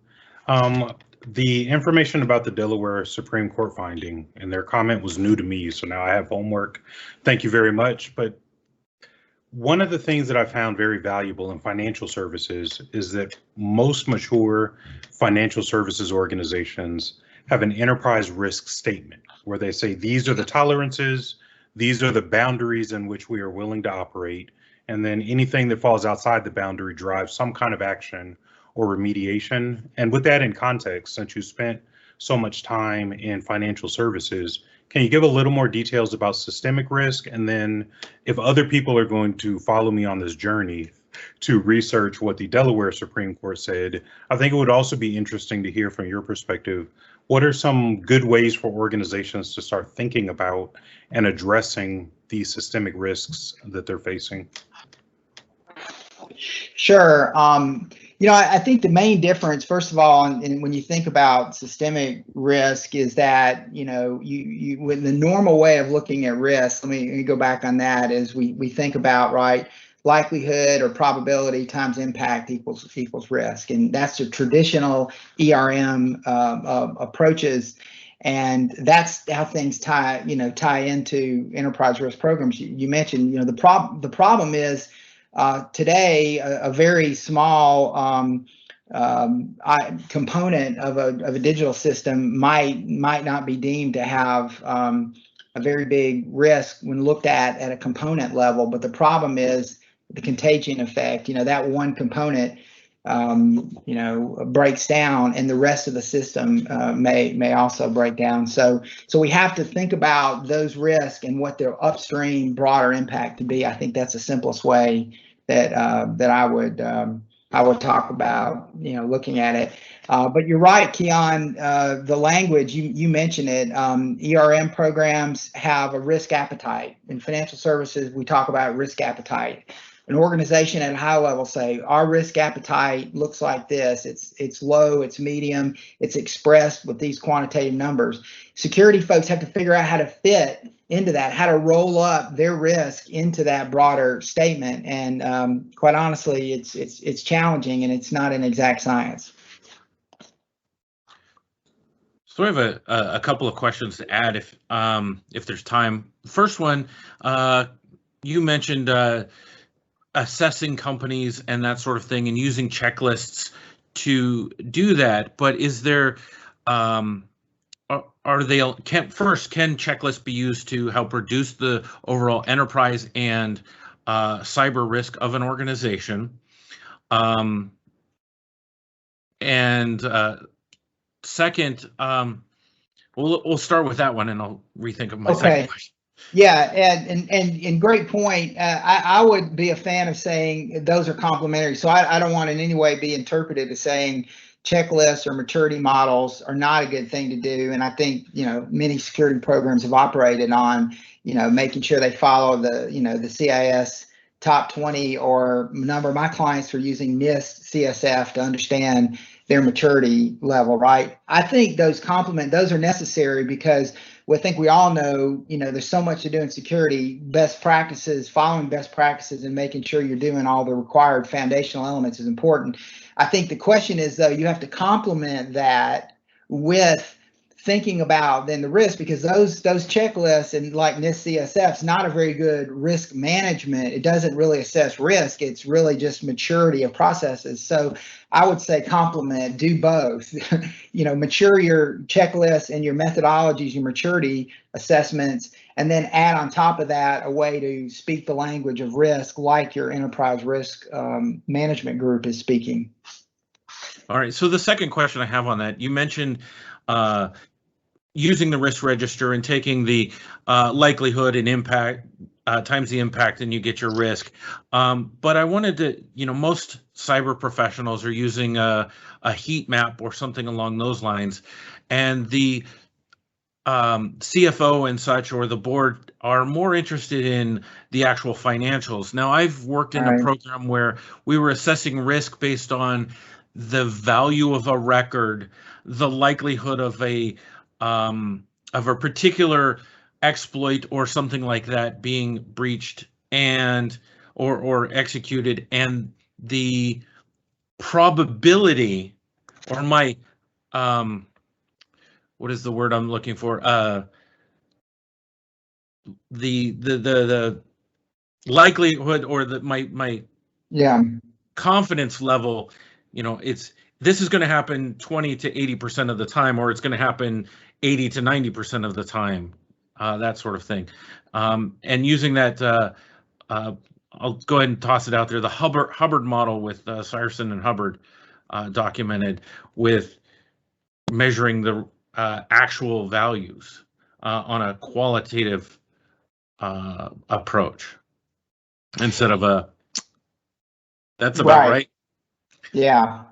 The information about the Delaware Supreme Court finding and their comment was new to me, so now I have homework. Thank you very much. But one of the things that I found very valuable in financial services is that most mature financial services organizations have an enterprise risk statement where they say these are the tolerances, these are the boundaries in which we are willing to operate, and then anything that falls outside the boundary drives some kind of action or remediation. And with that in context, since you spent so much time in financial services, can you give a little more details about systemic risk? And then if other people are going to follow me on this journey to research what the Delaware Supreme Court said, I think it would also be interesting to hear from your perspective, what are some good ways for organizations to start thinking about and addressing these systemic risks that they're facing? Sure. I think the main difference, first of all, when you think about systemic risk, is that you with the normal way of looking at risk. Let me go back on that. Is we think about, right, likelihood or probability times impact equals risk, and that's the traditional ERM approaches, and that's how things tie into enterprise risk programs. You mentioned, the problem is today a very small component of a digital system might not be deemed to have a very big risk when looked at a component level, but the problem is the contagion effect. That one component breaks down, and the rest of the system may also break down. So we have to think about those risks and what their upstream broader impact to be. I think that's the simplest way that I would talk about looking at it. But you're right, Keon. The language you mentioned it. ERM programs have a risk appetite. In financial services, we talk about risk appetite. An organization at a high level say our risk appetite looks like this. It's low, it's medium, it's expressed with these quantitative numbers. Security folks have to figure out how to fit into that, how to roll up their risk into that broader statement. And quite honestly, it's challenging, and it's not an exact science. So I have a couple of questions to add if there's time. First one, you mentioned assessing companies and that sort of thing and using checklists to do that, but is there can checklists be used to help reduce the overall enterprise and cyber risk of an organization? Second, we'll start with that one, and I'll rethink of my second question. Yeah, and great point. I would be a fan of saying those are complementary. So I don't want in any way be interpreted as saying checklists or maturity models are not a good thing to do. And I think many security programs have operated on making sure they follow the CIS top 20, or a number of my clients are using NIST CSF to understand their maturity level. Right. I think those are necessary, because I think we all know, there's so much to do in security. Best practices, following best practices, and making sure you're doing all the required foundational elements is important. I think the question is, though, you have to complement that with thinking about then the risk, because those checklists and like NIST CSF is not a very good risk management. It doesn't really assess risk. It's really just maturity of processes. So I would say complement, do both. Mature your checklists and your methodologies, your maturity assessments, and then add on top of that a way to speak the language of risk, like your enterprise risk management group is speaking. All right. So the second question I have on that, you mentioned using the risk register and taking the likelihood and impact times the impact, and you get your risk. But I wanted to, most cyber professionals are using a heat map or something along those lines, and the CFO and such, or the board, are more interested in the actual financials. Now, I've worked in a program where we were assessing risk based on the value of a record, the likelihood of a particular exploit or something like that being breached and or executed, and the probability, or my what is the word I'm looking for? The likelihood, or my confidence level, this is going to happen 20 to 80% of the time, or it's going to happen 80 to 90% of the time, that sort of thing. And using that, I'll go ahead and toss it out there. The Hubbard model with Seierson and Hubbard documented with measuring the actual values on a qualitative approach instead of that's about right. Yeah.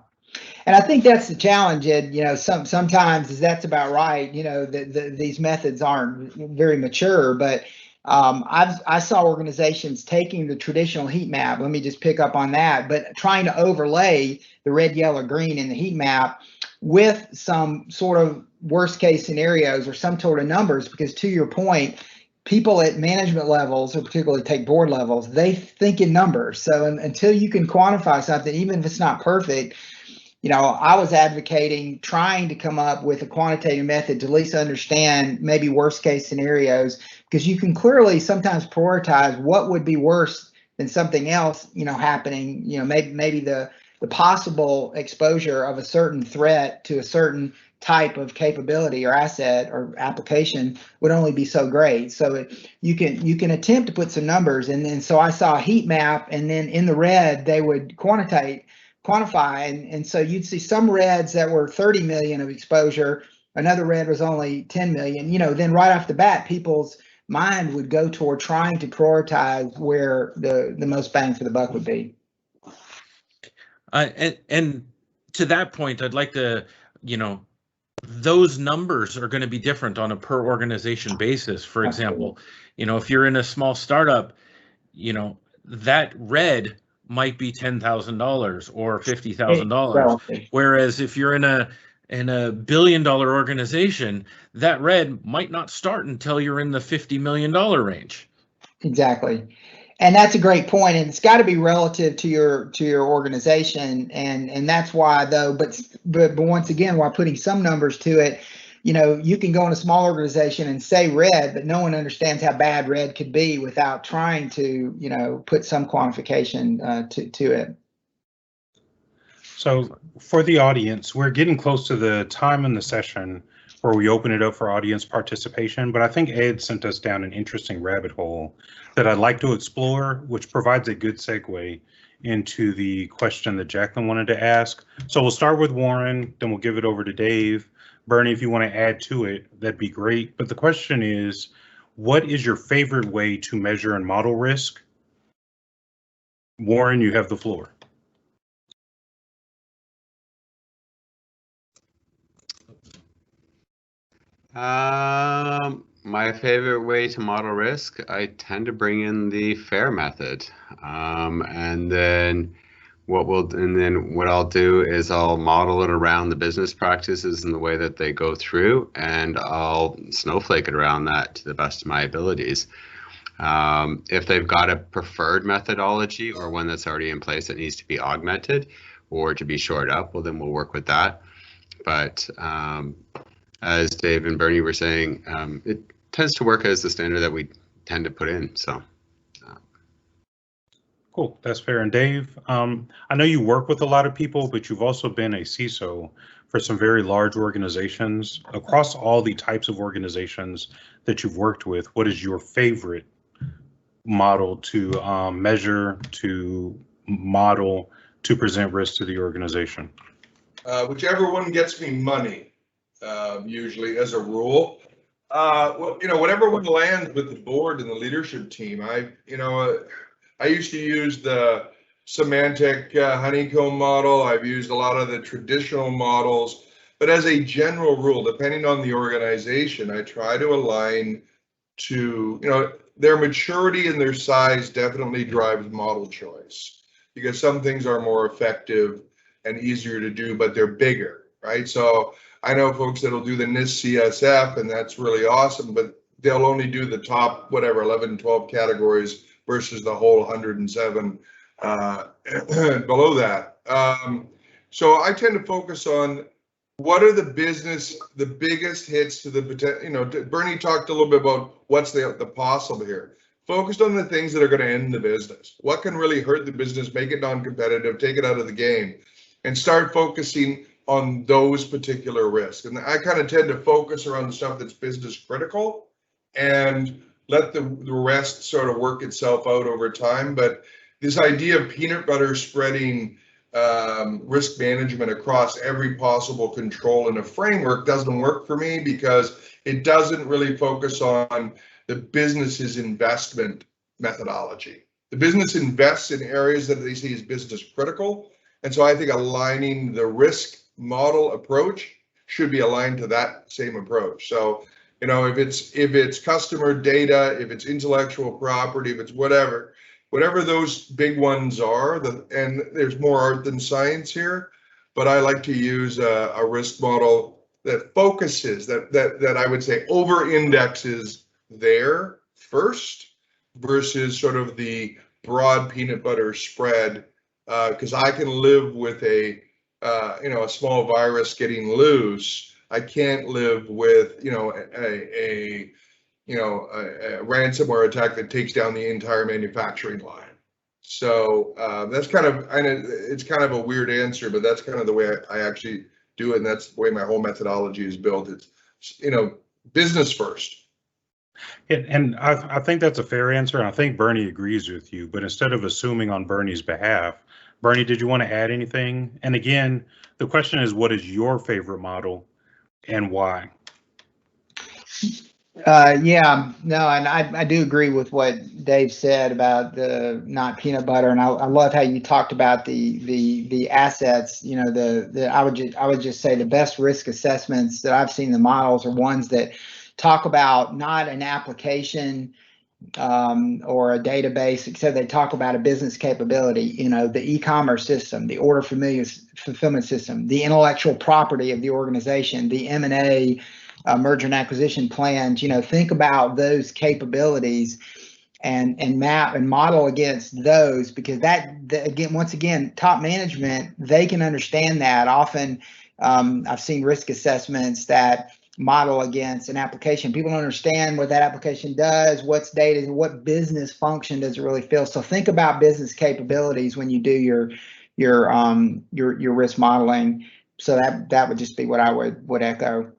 And I think that's the challenge, Ed. Sometimes is that's about right. These methods aren't very mature, but I saw organizations taking the traditional heat map. Let me just pick up on that, but trying to overlay the red, yellow, green in the heat map with some sort of worst case scenarios or some sort of numbers, because to your point, people at management levels, or particularly take board levels, they think in numbers. So until you can quantify something, even if it's not perfect, I was advocating trying to come up with a quantitative method to at least understand maybe worst case scenarios, because you can clearly sometimes prioritize what would be worse than something else, happening. Maybe the possible exposure of a certain threat to a certain type of capability or asset or application would only be so great. So you can attempt to put some numbers, and then so I saw a heat map, and then in the red they would quantify, and so you'd see some reds that were 30 million of exposure, another red was only 10 million. Then right off the bat, people's mind would go toward trying to prioritize where the most bang for the buck would be. And to that point, I'd like to, those numbers are going to be different on a per organization basis. For example, if you're in a small startup, that red might be $10,000 or $50,000. Whereas if you're in a $1 billion organization, that red might not start until you're in the $50 million range. Exactly. And that's a great point, and it's got to be relative to your organization, and that's why though. But once again, while putting some numbers to it, you can go in a small organization and say red, but no one understands how bad red could be without trying to put some quantification to it. So for the audience, we're getting close to the time in the session where we open it up for audience participation, but I think Ed sent us down an interesting rabbit hole that I'd like to explore, which provides a good segue into the question that Jacqueline wanted to ask. So we'll start with Warren, then we'll give it over to Dave. Bernie, if you want to add to it, that'd be great. But the question is, what is your favorite way to measure and model risk? Warren, you have the floor. My favorite way to model risk, I tend to bring in the FAIR method. And then what I'll do is I'll model it around the business practices and the way that they go through, and I'll snowflake it around that to the best of my abilities. If they've got a preferred methodology or one that's already in place that needs to be augmented or to be shored up, well, then we'll work with that. But as Dave and Bernie were saying, it tends to work as the standard that we tend to put in. So. Cool, that's fair. And Dave, I know you work with a lot of people, but you've also been a CISO for some very large organizations. Across all the types of organizations that you've worked with, what is your favorite model to measure, to model, to present risk to the organization? Whichever one gets me money, usually as a rule. Well, whatever one lands with the board and the leadership team, I used to use the semantic honeycomb model. I've used a lot of the traditional models, but as a general rule, depending on the organization, I try to align to, their maturity and their size definitely drives model choice, because some things are more effective and easier to do, but they're bigger, right? So I know folks that'll do the NIST CSF, and that's really awesome, but they'll only do the top, 11, 12 categories versus the whole 107 below that. So I tend to focus on what are the biggest hits to the potential. Bernie talked a little bit about what's the possible here. Focused on the things that are going to end the business. What can really hurt the business, make it non-competitive, take it out of the game, and start focusing on those particular risks. And I kind of tend to focus around the stuff that's business critical and let the rest sort of work itself out over time. But this idea of peanut butter spreading risk management across every possible control in a framework doesn't work for me, because it doesn't really focus on the business's investment methodology. The business invests in areas that they see as business critical. And so I think aligning the risk model approach should be aligned to that same approach. So, if it's customer data, if it's intellectual property, if it's whatever those big ones are, and there's more art than science here, but I like to use a risk model that focuses, that I would say over-indexes there first versus sort of the broad peanut butter spread, because I can live with a small virus getting loose. I can't live with a ransomware attack that takes down the entire manufacturing line. So that's it's kind of a weird answer, but that's kind of the way I actually do it, and that's the way my whole methodology is built. It's business first. And I think that's a fair answer, and I think Bernie agrees with you. But instead of assuming on Bernie's behalf, Bernie, did you want to add anything? And again, the question is, what is your favorite model and why? Yeah, no, and I do agree with what Dave said about the not peanut butter, and I love how you talked about the assets. I would just say the best risk assessments that I've seen, the models, are ones that talk about not an application or a database, except they talk about a business capability, the e-commerce system, the order fulfillment system, the intellectual property of the organization, the M&A, merger and acquisition plans. Think about those capabilities and map and model against those, because once again, top management, they can understand that. Often I've seen risk assessments that model against an application. People don't understand what that application does, what's data, what business function does it really fill. So think about business capabilities when you do your risk modeling. So that would just be what I would echo.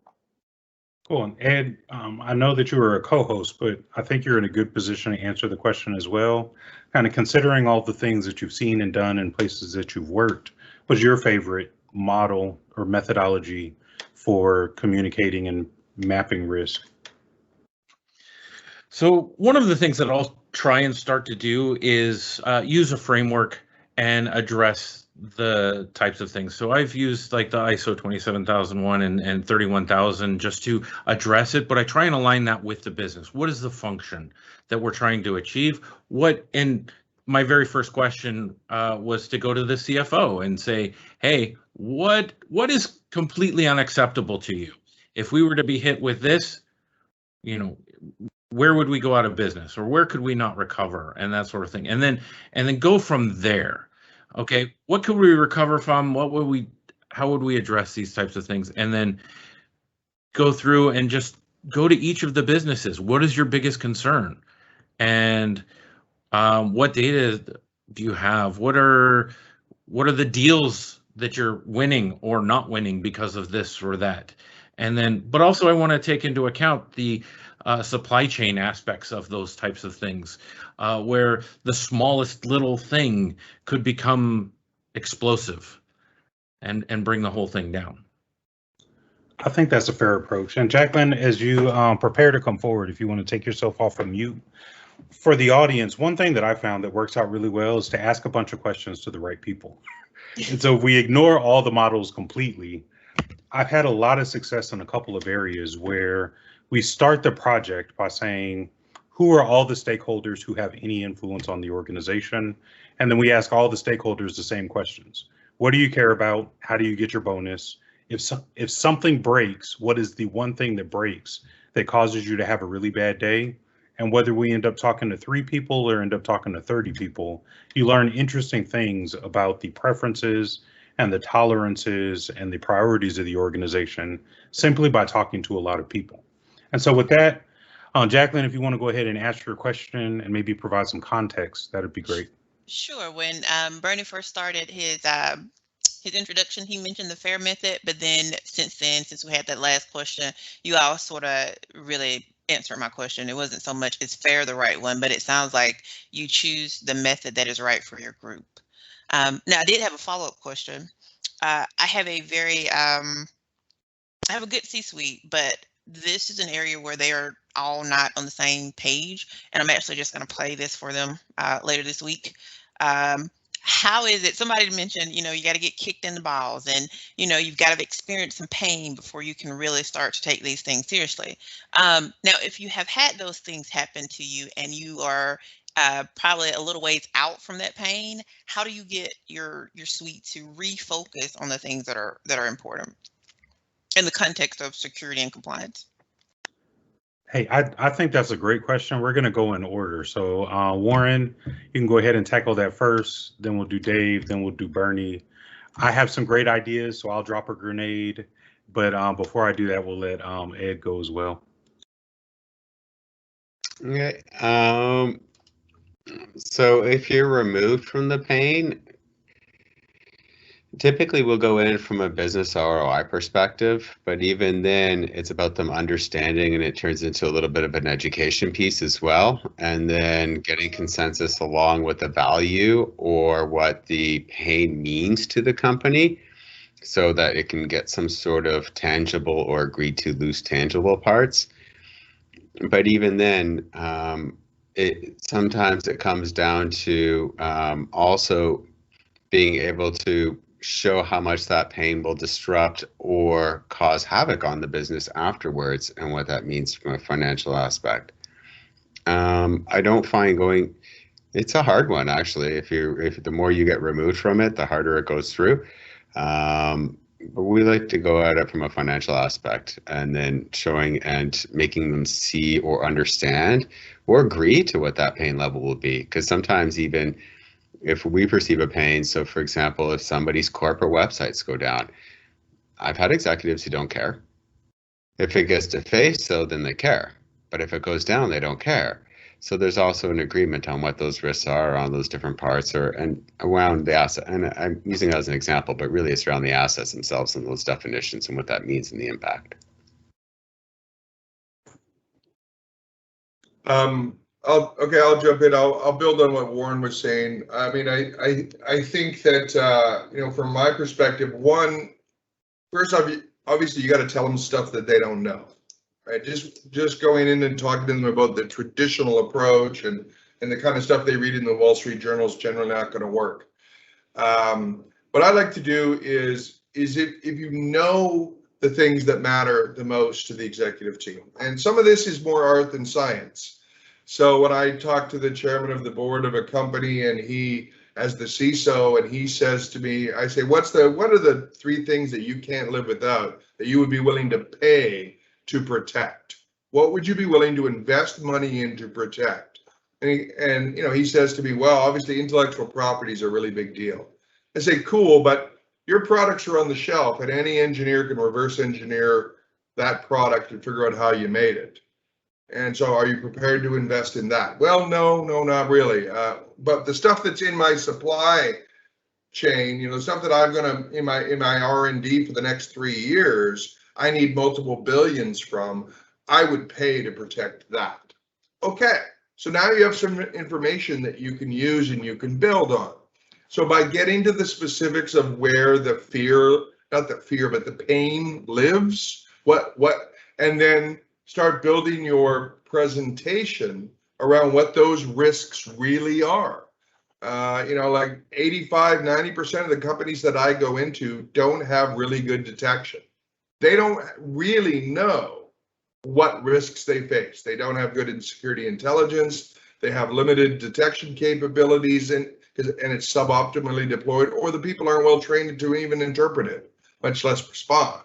Cool. And Ed, I know that you were a co-host, but I think you're in a good position to answer the question as well. Kind of considering all the things that you've seen and done in places that you've worked, what's your favorite model or methodology for communicating and mapping risk? So one of the things that I'll try and start to do is use a framework and address the types of things. So I've used like the ISO 27001 and 31000 just to address it, but I try and align that with the business. What is the function that we're trying to achieve? And my very first question was to go to the CFO and say, hey, what is completely unacceptable to you? If we were to be hit with this, you know, where would we go out of business, or where could we not recover, and that sort of thing, and then go from there. Okay, what could we recover from? How would we address these types of things? And then go through and just go to each of the businesses. What is your biggest concern? And what data do you have? What are the deals that you're winning or not winning because of this or that? And then, but also I want to take into account the supply chain aspects of those types of things, where the smallest little thing could become explosive and bring the whole thing down. I think that's a fair approach. And Jacqueline, as you prepare to come forward, if you want to take yourself off of mute, for the audience, one thing that I found that works out really well is to ask a bunch of questions to the right people. And so if we ignore all the models completely, I've had a lot of success in a couple of areas where we start the project by saying, who are all the stakeholders who have any influence on the organization? And then we ask all the stakeholders the same questions. What do you care about? How do you get your bonus? If something breaks, what is the one thing that breaks that causes you to have a really bad day? And whether we end up talking to 3 people or end up talking to 30 people, you learn interesting things about the preferences and the tolerances and the priorities of the organization simply by talking to a lot of people. And so with that, Jacqueline, if you want to go ahead and ask your question and maybe provide some context, that would be great. Sure. When Bernie first started his introduction, he mentioned the FAIR method, but then since we had that last question, you all sort of really answered my question. It wasn't so much is FAIR the right one, but it sounds like you choose the method that is right for your group. Now, I did have a follow-up question. I have a good C-suite, but this is an area where they are all not on the same page, and I'm actually just going to play this for them later this week. How is it? Somebody mentioned, you got to get kicked in the balls, and you've got to experience some pain before you can really start to take these things seriously. Now, if you have had those things happen to you and you are probably a little ways out from that pain, how do you get your suite to refocus on the things that are important in the context of security and compliance? Hey, I think that's a great question. We're going to go in order. So Warren, you can go ahead and tackle that first. Then we'll do Dave. Then we'll do Bernie. I have some great ideas, so I'll drop a grenade. But before I do that, we'll let Ed go as well. Okay. So if you're removed from the pain, typically we'll go in from a business ROI perspective, but even then it's about them understanding, and it turns into a little bit of an education piece as well, and then getting consensus along with the value or what the pain means to the company so that it can get some sort of tangible or agreed to loose tangible parts. But even then, sometimes it comes down to also being able to show how much that pain will disrupt or cause havoc on the business afterwards, and what that means from a financial aspect. I don't find it's a hard one actually. If the more you get removed from it, the harder it goes through. But we like to go at it from a financial aspect, and then showing and making them see or understand or agree to what that pain level will be. Because sometimes even if we perceive a pain, so for example, if somebody's corporate websites go down, I've had executives who don't care. If it gets defaced, so then they care. But if it goes down, they don't care. So there's also an agreement on what those risks are on those different parts, and around the asset. And I'm using that as an example, but really it's around the assets themselves and those definitions and what that means and the impact. I'll jump in. I'll build on what Warren was saying. I mean, I think that from my perspective, first off, obviously you got to tell them stuff that they don't know, right? Just going in and talking to them about the traditional approach and the kind of stuff they read in the Wall Street Journal is generally not going to work. What I like to do is if you know the things that matter the most to the executive team, and some of this is more art than science. So when I talk to the chairman of the board of a company and he, as the CISO, and he says to me, I say, what are the 3 things that you can't live without that you would be willing to pay to protect? What would you be willing to invest money in to protect? And you know, he says to me, well, obviously intellectual property is a really big deal. I say, cool, but your products are on the shelf and any engineer can reverse engineer that product and figure out how you made it. And so are you prepared to invest in that? Well, no, not really. But the stuff that's in my supply chain, you know, the stuff that I'm gonna, in my R&D for the next 3 years, I need multiple billions from, I would pay to protect that. Okay, so now you have some information that you can use and you can build on. So by getting to the specifics of where the fear, not the fear, but the pain lives, and then start building your presentation around what those risks really are. You know, like 85–90% of the companies that I go into don't have really good detection. They don't really know what risks they face. They don't have good security intelligence. They have limited detection capabilities, and it's suboptimally deployed, or the people aren't well trained to even interpret it, much less respond.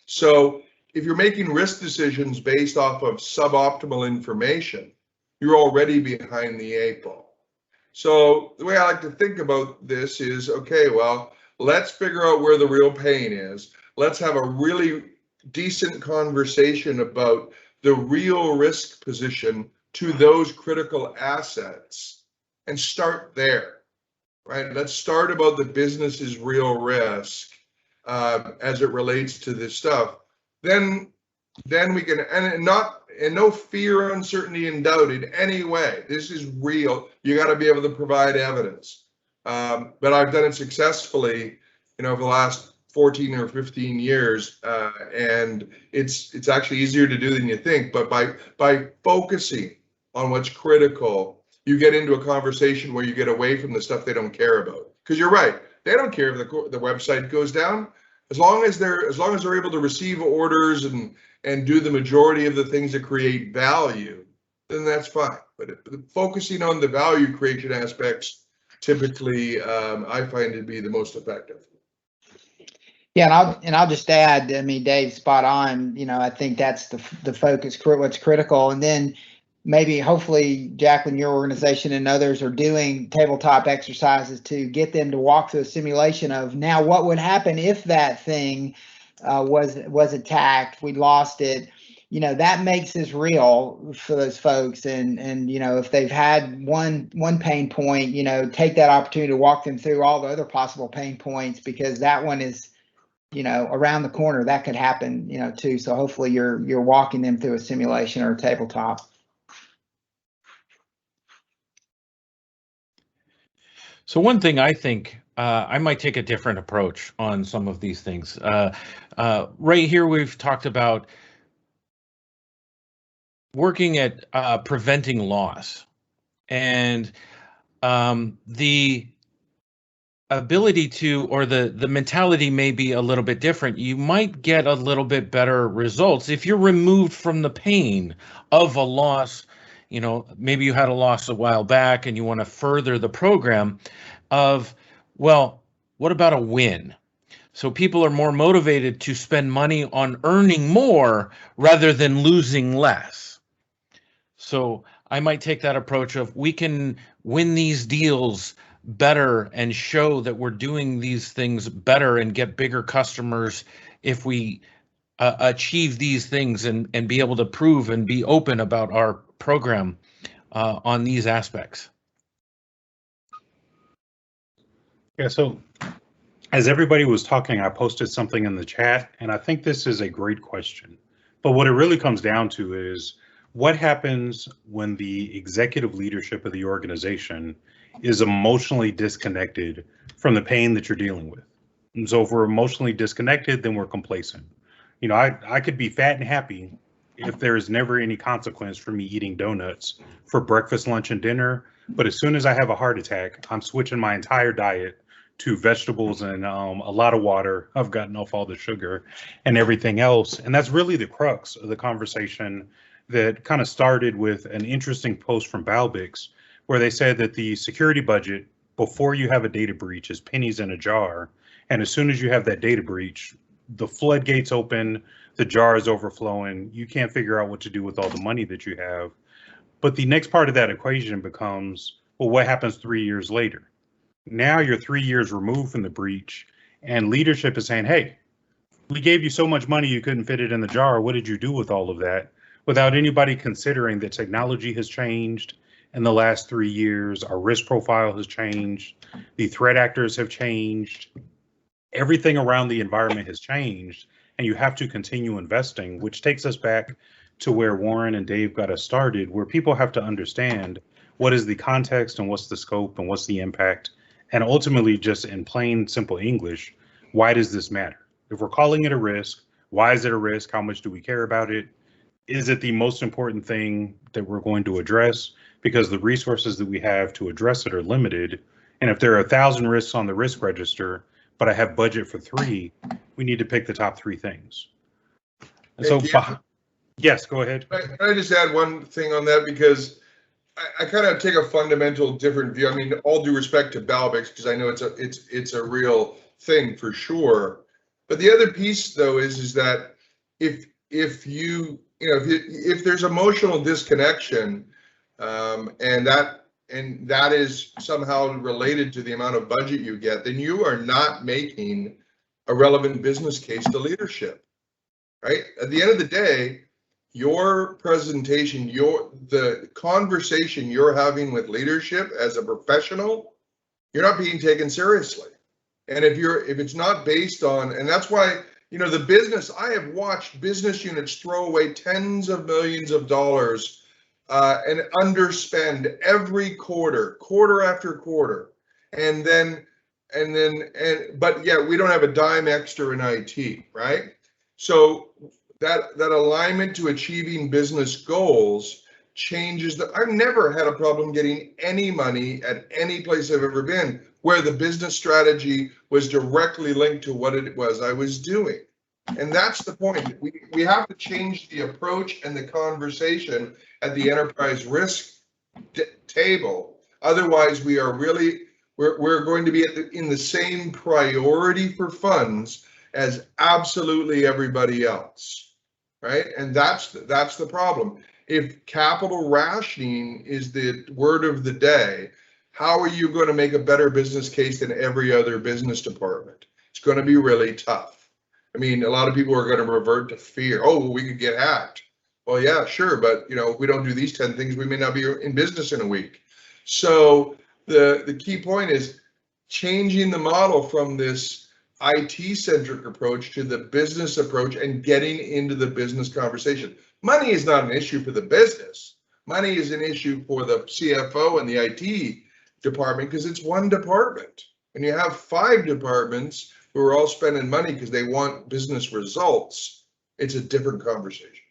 So if you're making risk decisions based off of suboptimal information, you're already behind the 8 ball. So the way I like to think about this is, okay, well, let's figure out where the real pain is. Let's have a really decent conversation about the real risk position to those critical assets and start there, right? Let's start about the business's real risk as it relates to this stuff. Then we can, and no fear, uncertainty, and doubt in any way. This is real. You got to be able to provide evidence. But I've done it successfully, you know, for the last 14 or 15 years, and it's actually easier to do than you think. But by focusing on what's critical, you get into a conversation where you get away from the stuff they don't care about. Because you're right, they don't care if the website goes down. As long as they're able to receive orders and do the majority of the things that create value, then that's fine. But focusing on the value creation aspects, typically, I find to be the most effective. Yeah, and I'll just add, I mean, Dave's spot on. You know, I think that's the focus, what's critical, and then maybe hopefully Jacqueline, your organization and others are doing tabletop exercises to get them to walk through a simulation of now what would happen if that thing was attacked, we lost it. You know, that makes this real for those folks, and you know, if they've had one pain point, you know, take that opportunity to walk them through all the other possible pain points, because that one is, you know, around the corner. That could happen, you know, too. So hopefully you're walking them through a simulation or a tabletop. So one thing I think I might take a different approach on some of these things. Right here, we've talked about working at preventing loss, and the ability to, or the mentality may be a little bit different. You might get a little bit better results if you're removed from the pain of a loss. You know, maybe you had a loss a while back and you want to further the program of, well, what about a win? So people are more motivated to spend money on earning more rather than losing less. So I might take that approach of, we can win these deals better and show that we're doing these things better and get bigger customers if we achieve these things and be able to prove and be open about our program on these aspects. Yeah, so as everybody was talking, I posted something in the chat, and I think this is a great question. But what it really comes down to is, what happens when the executive leadership of the organization is emotionally disconnected from the pain that you're dealing with? And so if we're emotionally disconnected, then we're complacent. You know, I could be fat and happy if there is never any consequence for me eating donuts for breakfast, lunch, and dinner. But as soon as I have a heart attack, I'm switching my entire diet to vegetables and a lot of water. I've gotten off all the sugar and everything else. And that's really the crux of the conversation that kind of started with an interesting post from Balbix, where they said that the security budget before you have a data breach is pennies in a jar. And as soon as you have that data breach, the floodgates open, the jar is overflowing. You can't figure out what to do with all the money that you have. But the next part of that equation becomes, well, what happens 3 years later? Now you're 3 years removed from the breach, and leadership is saying, hey, we gave you so much money you couldn't fit it in the jar. What did you do with all of that? Without anybody considering that technology has changed in the last 3 years, our risk profile has changed, the threat actors have changed, everything around the environment has changed, and you have to continue investing, which takes us back to where Warren and Dave got us started, where people have to understand what is the context and what's the scope and what's the impact, and ultimately, just in plain, simple English, why does this matter? If we're calling it a risk, why is it a risk? How much do we care about it? Is it the most important thing that we're going to address? Because the resources that we have to address it are limited. And if there are 1,000 risks on the risk register, but I have budget for 3, we need to pick the top 3 things. And so, yes, go ahead. Can I just add one thing on that? Because I kind of take a fundamental different view. I mean, all due respect to Balbix, because I know it's a real thing for sure. But the other piece, though, is that if there's emotional disconnection, and that is somehow related to the amount of budget you get, then you are not making a relevant business case to leadership, right? At the end of the day, your presentation, the conversation you're having with leadership as a professional, you're not being taken seriously. And if it's not based on, and that's why, the business, I have watched business units throw away tens of millions of dollars and underspend every quarter after quarter. But yet we don't have a dime extra in IT, right? So that alignment to achieving business goals changes. I've never had a problem getting any money at any place I've ever been where the business strategy was directly linked to what it was I was doing. And that's the point. We have to change the approach and the conversation at the enterprise risk table. Otherwise, we're going to be in the same priority for funds as absolutely everybody else, right? And that's the problem. If capital rationing is the word of the day, how are you going to make a better business case than every other business department? It's going to be really tough. I mean, a lot of people are going to revert to fear. Oh, well, we could get hacked. Well, yeah, sure. But, if we don't do these 10 things, we may not be in business in a week. So the key point is changing the model from this IT-centric approach to the business approach and getting into the business conversation. Money is not an issue for the business. Money is an issue for the CFO and the IT department because it's one department. And you have 5 departments who are all spending money because they want business results. It's a different conversation.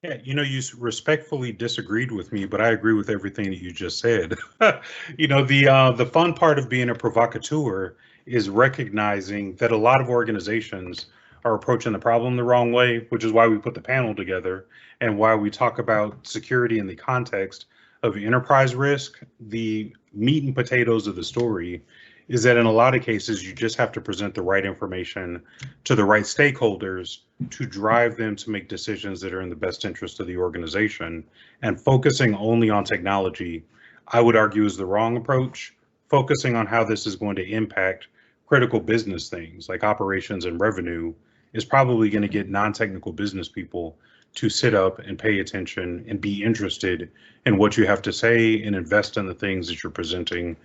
Yeah, you respectfully disagreed with me, but I agree with everything that you just said. The fun part of being a provocateur is recognizing that a lot of organizations are approaching the problem the wrong way, which is why we put the panel together and why we talk about security in the context of enterprise risk. The meat and potatoes of the story is that in a lot of cases, you just have to present the right information to the right stakeholders to drive them to make decisions that are in the best interest of the organization. And focusing only on technology, I would argue, is the wrong approach. Focusing on how this is going to impact critical business things like operations and revenue is probably going to get non-technical business people to sit up and pay attention and be interested in what you have to say and invest in the things that you're presenting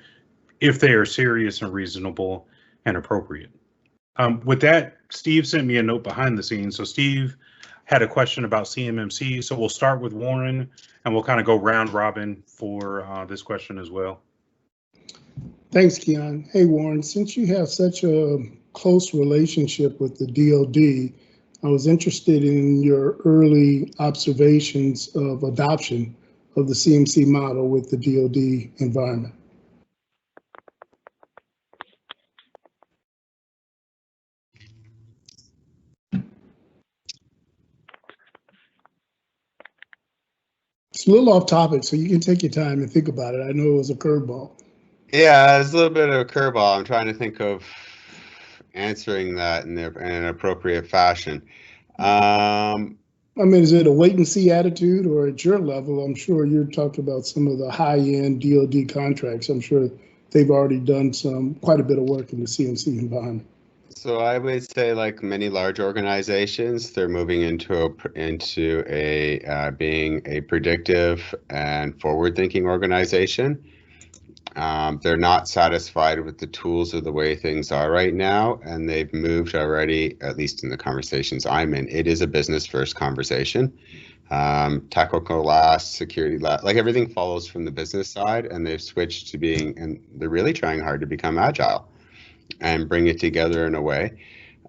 if they are serious and reasonable and appropriate. With that, Steve sent me a note behind the scenes. So Steve had a question about CMMC. So we'll start with Warren and we'll kind of go round robin for this question as well. Thanks, Keon. Hey, Warren, since you have such a close relationship with the DoD, I was interested in your early observations of adoption of the CMC model with the DoD environment. It's a little off topic, so you can take your time and think about it. I know it was a curveball. Yeah, it's a little bit of a curveball. I'm trying to think of answering that in an appropriate fashion. I mean, is it a wait and see attitude, or at your level? I'm sure you're talking about some of the high end DoD contracts. I'm sure they've already done quite a bit of work in the CMC environment. So I would say, like many large organizations, they're moving into being a predictive and forward-thinking organization. They're not satisfied with the tools or the way things are right now, and they've moved already, at least in the conversations I'm in. It is a business-first conversation. Technical last, security last, like everything follows from the business side, and they've switched to being, and they're really trying hard to become agile and bring it together in a way.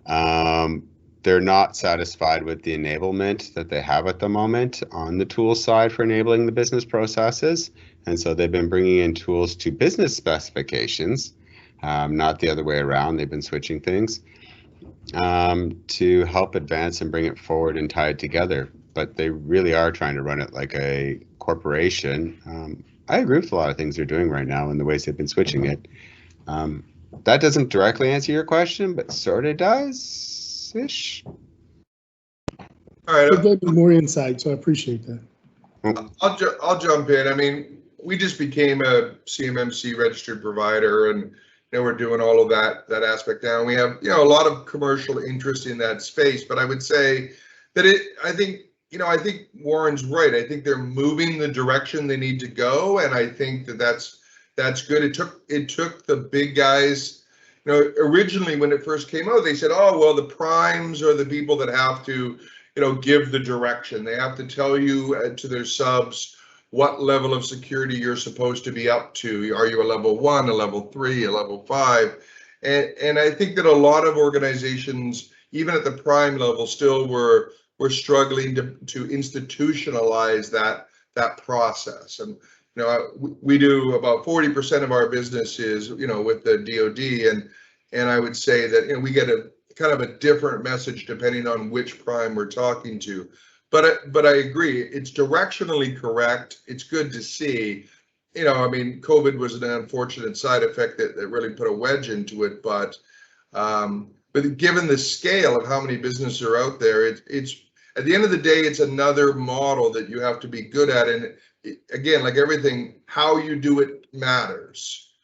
They're not satisfied with the enablement that they have at the moment on the tool side for enabling the business processes. And so they've been bringing in tools to business specifications, not the other way around. They've been switching things to help advance and bring it forward and tie it together. But they really are trying to run it like a corporation. I agree with a lot of things they're doing right now and the ways they've been switching it. That doesn't directly answer your question, but sort of does-ish. All right. It gave me more insight, so I appreciate that. I'll jump in. I mean, we just became a CMMC registered provider, and we're doing all of that aspect now. We have a lot of commercial interest in that space, but I would say that I think Warren's right. I think they're moving the direction they need to go, and I think that's good. It took the big guys. Originally when it first came out, they said, "Oh, well, the primes are the people that have to, give the direction. They have to tell you to their subs what level of security you're supposed to be up to. Are you a level 1, a level 3, a level 5?" And I think that a lot of organizations, even at the prime level, still were struggling to institutionalize that process. And we do about 40% of our business is with the DoD, and I would say that we get a kind of a different message depending on which prime we're talking to. But I agree, it's directionally correct. It's good to see. I mean, COVID was an unfortunate side effect that really put a wedge into it. But given the scale of how many businesses are out there, it's at the end of the day, it's another model that you have to be good at. And again, like everything, how you do it matters.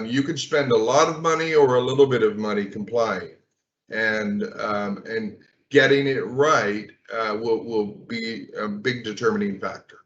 You could spend a lot of money or a little bit of money complying, and getting it right will be a big determining factor.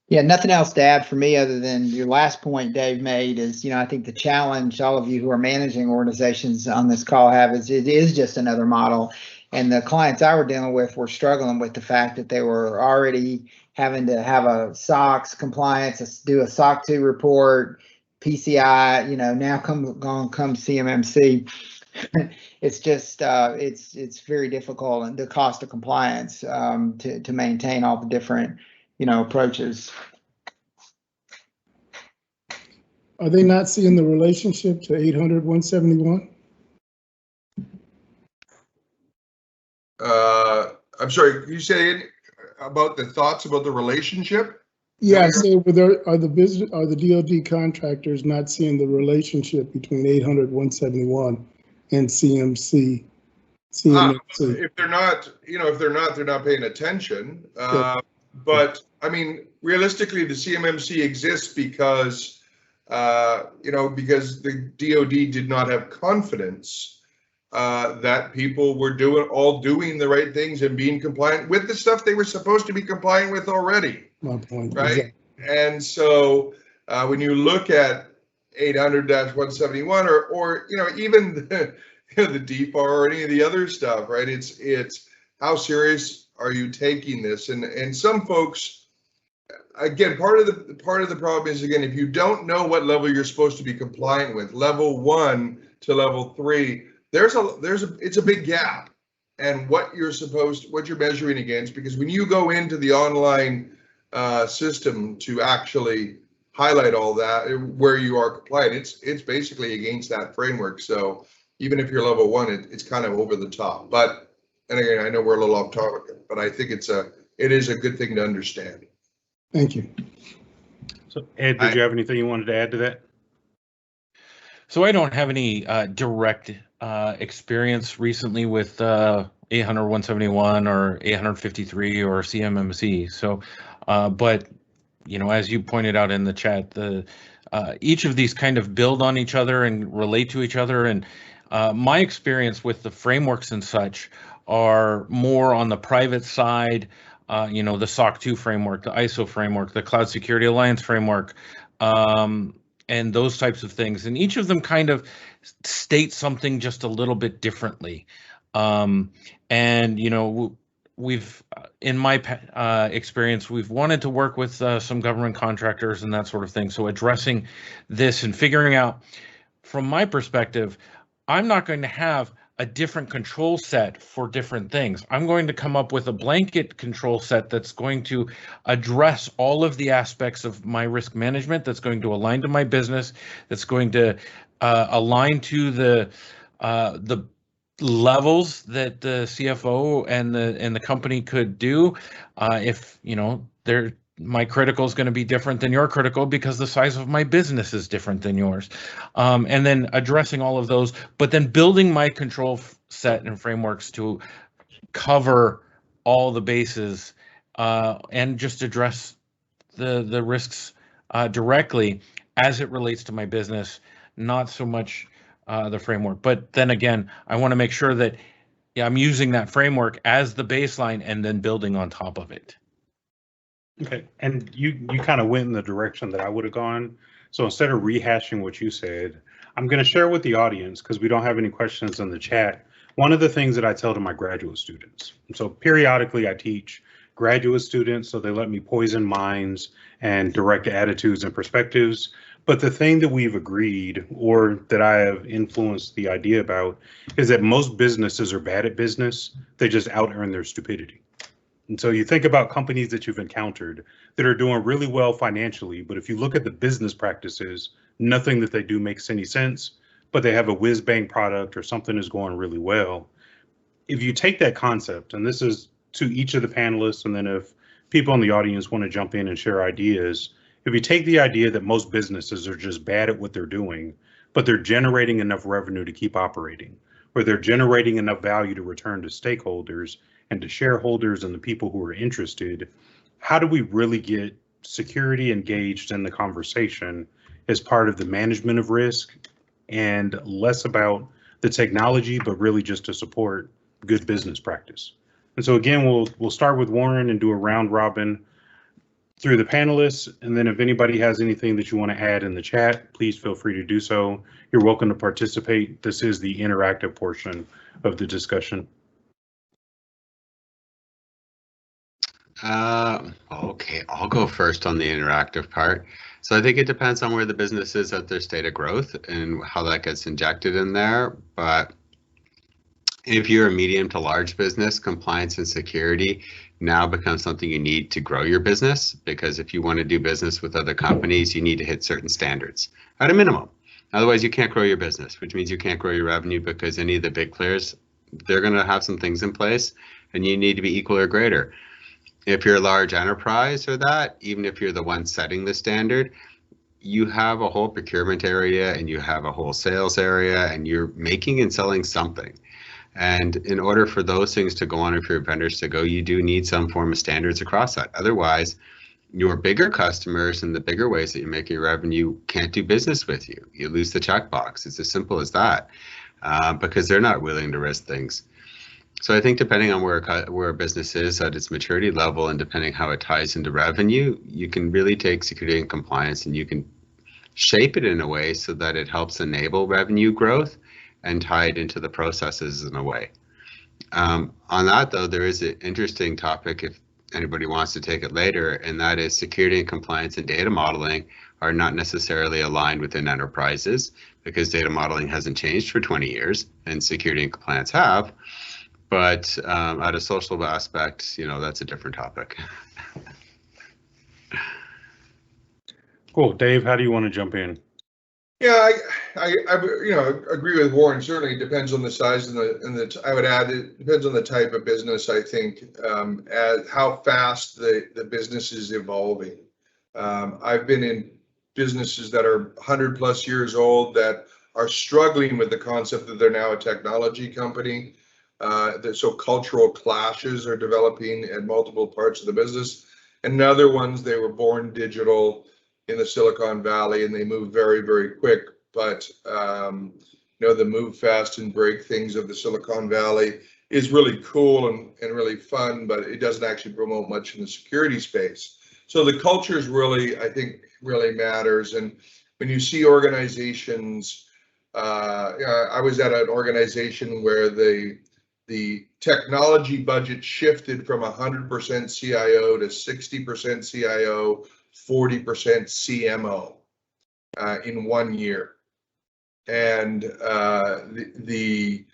Yeah, nothing else to add for me other than your last point Dave made is, I think the challenge all of you who are managing organizations on this call have is it is just another model. And the clients I were dealing with were struggling with the fact that they were already having to have a SOX compliance, do a SOC 2 report, PCI, now come CMMC. It's just it's very difficult, and the cost of compliance to maintain all the different approaches. Are they not seeing the relationship to 800-171? I'm sorry, can you say about the thoughts about the relationship? Yeah, so are the DoD contractors not seeing the relationship between 800-171 and CMC? If they're not, they're not paying attention. But I mean, realistically, the CMMC exists because, because the DoD did not have confidence that people were doing the right things and being compliant with the stuff they were supposed to be complying with already. My point. Right. Exactly. And so when you look at 800-171 or even the DFAR or any of the other stuff, right? It's how serious are you taking this? And some folks, again, part of the problem is, again, if you don't know what level you're supposed to be compliant with, level 1 to level 3, it's a big gap, and what you're measuring against, because when you go into the online system to actually highlight all that where you are compliant, it's basically against that framework. So even if you're level 1, it's kind of over the top. But, and again, I know we're a little off topic, but I think it's a it is a good thing to understand. Thank you. So Ed, did you have anything you wanted to add to that? So I don't have any direct experience recently with 800, 171 or 853 or CMMC. So, but as you pointed out in the chat, each of these kind of build on each other and relate to each other. And my experience with the frameworks and such are more on the private side. The SOC 2 framework, the ISO framework, the Cloud Security Alliance framework. And those types of things. And each of them kind of state something just a little bit differently. We've, in my experience, we've wanted to work with some government contractors and that sort of thing. So addressing this and figuring out, from my perspective, I'm not going to have a different control set for different things. I'm going to come up with a blanket control set that's going to address all of the aspects of my risk management, that's going to align to my business, that's going to align to the levels that the CFO and the company could do. If my critical is going to be different than your critical because the size of my business is different than yours. And then addressing all of those, but then building my control set and frameworks to cover all the bases and just address the risks directly as it relates to my business, not so much the framework. But then again, I want to make sure that I'm using that framework as the baseline and then building on top of it. Okay, and you kind of went in the direction that I would have gone. So instead of rehashing what you said, I'm going to share with the audience, because we don't have any questions in the chat, one of the things that I tell to my graduate students. So periodically I teach graduate students, so they let me poison minds and direct attitudes and perspectives. But the thing that we've agreed, or that I have influenced the idea about, is that most businesses are bad at business. They just out-earn their stupidity. And so you think about companies that you've encountered that are doing really well financially, but if you look at the business practices, nothing that they do makes any sense, but they have a whiz-bang product or something is going really well. If you take that concept, and this is to each of the panelists, and then if people in the audience want to jump in and share ideas, if you take the idea that most businesses are just bad at what they're doing, but they're generating enough revenue to keep operating, or they're generating enough value to return to stakeholders and to shareholders and the people who are interested, how do we really get security engaged in the conversation as part of the management of risk, and less about the technology, but really just to support good business practice? And so again, we'll start with Warren and do a round robin through the panelists, and then if anybody has anything that you want to add in the chat, please feel free to do so. You're welcome to participate. This is the interactive portion of the discussion. Okay, I'll go first on the interactive part. So I think it depends on where the business is at their state of growth and how that gets injected in there. But if you're a medium to large business, compliance and security now becomes something you need to grow your business, because if you want to do business with other companies, you need to hit certain standards at a minimum. Otherwise, you can't grow your business, which means you can't grow your revenue, because any of the big players, they're going to have some things in place and you need to be equal or greater. If you're a large enterprise or that, even if you're the one setting the standard, you have a whole procurement area and you have a whole sales area, and you're making and selling something. And in order for those things to go on, and for your vendors to go, you do need some form of standards across that. Otherwise, your bigger customers and the bigger ways that you make your revenue can't do business with you. You lose the checkbox. It's as simple as that, because they're not willing to risk things. So I think depending on where a business is at its maturity level, and depending how it ties into revenue, you can really take security and compliance and you can shape it in a way so that it helps enable revenue growth and tie it into the processes in a way. On that though, there is an interesting topic if anybody wants to take it later, and that is security and compliance and data modeling are not necessarily aligned within enterprises, because data modeling hasn't changed for 20 years and security and compliance have. But at a social aspect, that's a different topic. Cool. Dave, how do you want to jump in? Yeah, I agree with Warren. Certainly, it depends on the size and I would add it depends on the type of business. I think as how fast the business is evolving. I've been in businesses that are 100+ years old that are struggling with the concept that they're now a technology company. So cultural clashes are developing at multiple parts of the business, and other ones they were born digital in the Silicon Valley and they move very, very quick. But the move fast and break things of the Silicon Valley is really cool and really fun, but it doesn't actually promote much in the security space. So the culture is really, I think, really matters. And when you see organizations, I was at an organization where the technology budget shifted from 100% CIO to 60% CIO, 40% CMO in 1 year. And the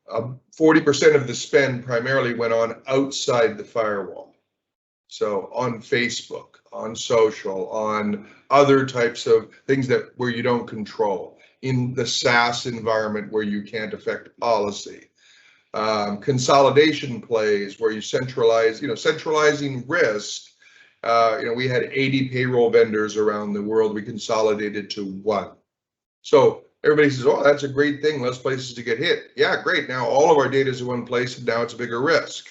40% of the spend primarily went on outside the firewall. So on Facebook, on social, on other types of things that where you don't control, in the SaaS environment where you can't affect policy. Consolidation plays where you centralize, centralizing risk. We had 80 payroll vendors around the world. We consolidated to one. So everybody says, oh, that's a great thing. Less places to get hit. Yeah, great. Now all of our data is in one place and now it's a bigger risk.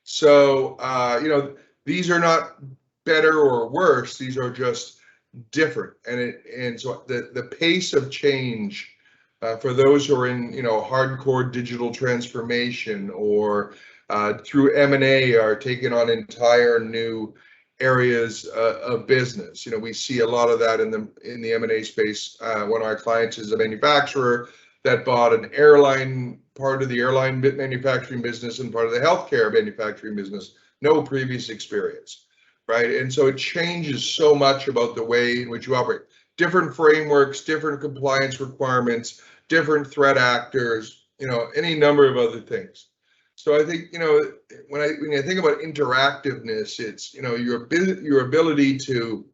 So, these are not better or worse. These are just different. And so the pace of change for those who are in, hardcore digital transformation or through M&A are taking on entire new areas of business. We see a lot of that in the M&A space. One of our clients is a manufacturer that bought an airline, part of the airline manufacturing business and part of the healthcare manufacturing business. No previous experience, right? And so it changes so much about the way in which you operate. Different frameworks, different compliance requirements, different threat actors, any number of other things. So I think, when I think about interactiveness, it's, your ability to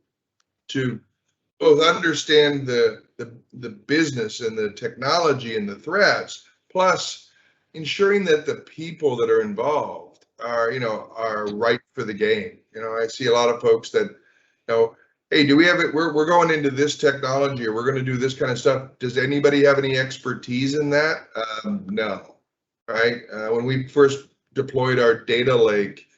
both understand the business and the technology and the threats, plus ensuring that the people that are involved are right for the game. I see a lot of folks that, hey, do we have it? We're going into this technology or we're going to do this kind of stuff. Does anybody have any expertise in that? No, right? When we first deployed our data lake,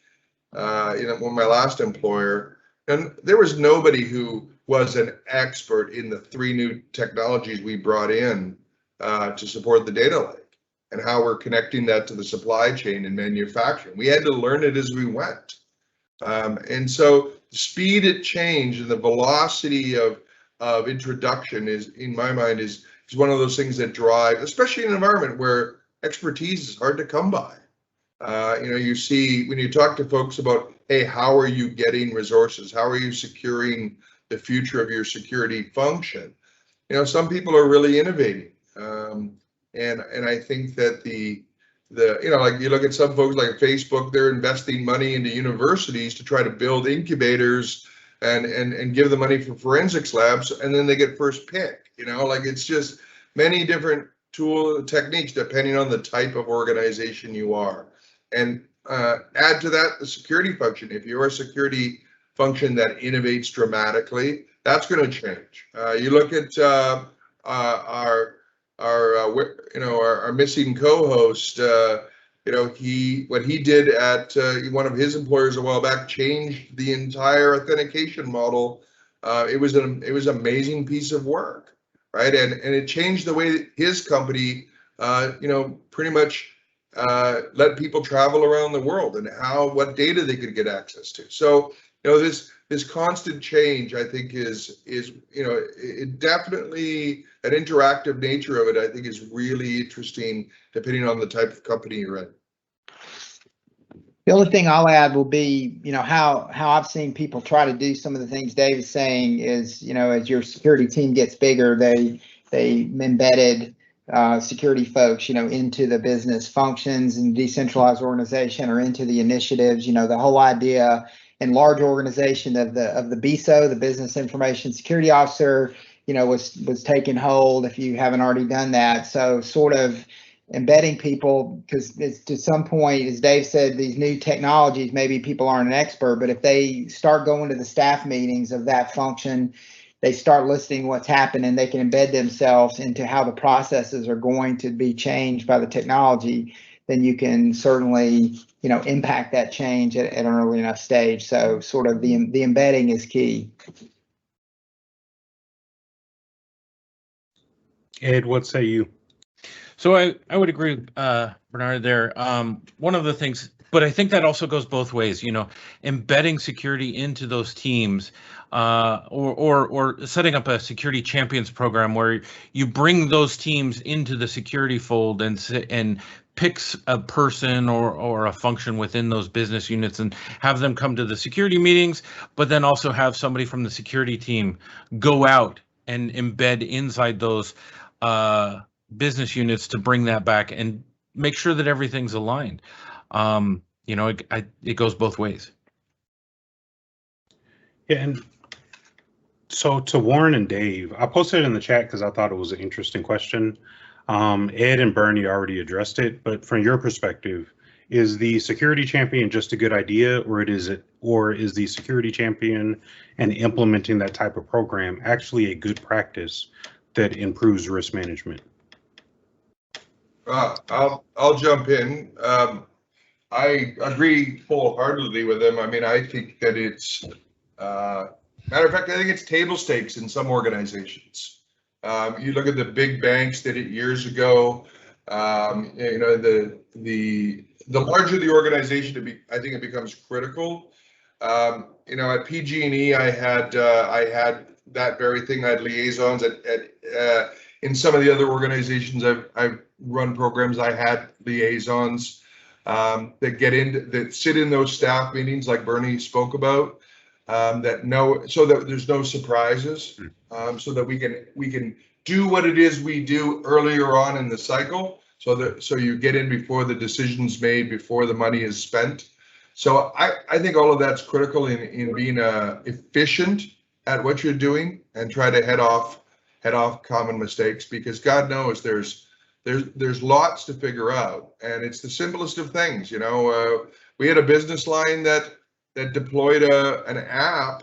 when my last employer, and there was nobody who was an expert in the 3 new technologies we brought in to support the data lake and how we're connecting that to the supply chain and manufacturing. We had to learn it as we went. And so the speed at change and the velocity of introduction is, in my mind, is one of those things that drive, especially in an environment where expertise is hard to come by. You see when you talk to folks about, hey, how are you getting resources? How are you securing the future of your security function? Some people are really innovating. And I think that like you look at some folks like Facebook, they're investing money into universities to try to build incubators and give the money for forensics labs, and then they get first pick. Like it's just many different techniques depending on the type of organization you are. And add to that the security function. If you're a security function that innovates dramatically, that's going to change. You look at our missing co-host. What he did at one of his employers a while back changed the entire authentication model. It was an amazing piece of work, right? And it changed the way that his company, pretty much let people travel around the world and what data they could get access to. So, this constant change, I think, is it definitely an interactive nature of it. I think is really interesting, depending on the type of company you're in. The only thing I'll add will be, how I've seen people try to do some of the things Dave is saying is, as your security team gets bigger, they embedded security folks, into the business functions and decentralized organization or into the initiatives. The whole idea in large organization of the BISO, the Business Information Security Officer, was taking hold if you haven't already done that. So sort of embedding people, because it's to some point, as Dave said, these new technologies, maybe people aren't an expert, but if they start going to the staff meetings of that function, they start listening what's happening, they can embed themselves into how the processes are going to be changed by the technology, then you can certainly, impact that change at an early enough stage. So sort of the embedding is key. Ed, what say you? So I would agree with Bernard there. One of the things, but I think that also goes both ways, embedding security into those teams, or setting up a security champions program where you bring those teams into the security fold and picks a person or a function within those business units and have them come to the security meetings, but then also have somebody from the security team go out and embed inside those business units to bring that back and make sure that everything's aligned. It goes both ways. Yeah, and so to Warren and Dave, I posted it in the chat because I thought it was an interesting question. Ed and Bernie already addressed it, but from your perspective, is the security champion just a good idea, or is the security champion and implementing that type of program actually a good practice that improves risk management? I'll jump in. I agree wholeheartedly with them. I mean, I think that it's matter of fact, I think it's table stakes in some organizations. You look at the big banks did it years ago. The larger the organization, I think it becomes critical. At PG&E, I had that very thing. I had liaisons in some of the other organizations I've run programs. I had liaisons that sit in those staff meetings, like Bernie spoke about, so that there's no surprises, so that we can do what it is we do earlier on in the cycle, so you get in before the decision's made, before the money is spent. So I think all of that's critical in being efficient at what you're doing and try to head off common mistakes, because God knows there's lots to figure out, and it's the simplest of things. We had a business line that deployed an app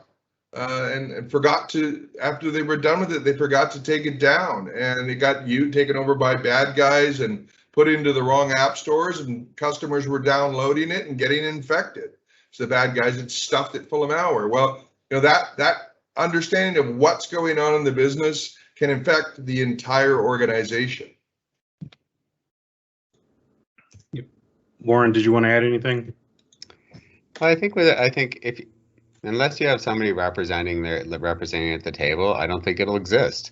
and forgot to, after they were done with it, they forgot to take it down, and it got taken over by bad guys and put into the wrong app stores, and customers were downloading it and getting infected. So the bad guys had stuffed it full of malware. Well, that understanding of what's going on in the business can affect the entire organization. Warren, did you want to add anything? Well, I think unless you have somebody representing at the table, I don't think it'll exist.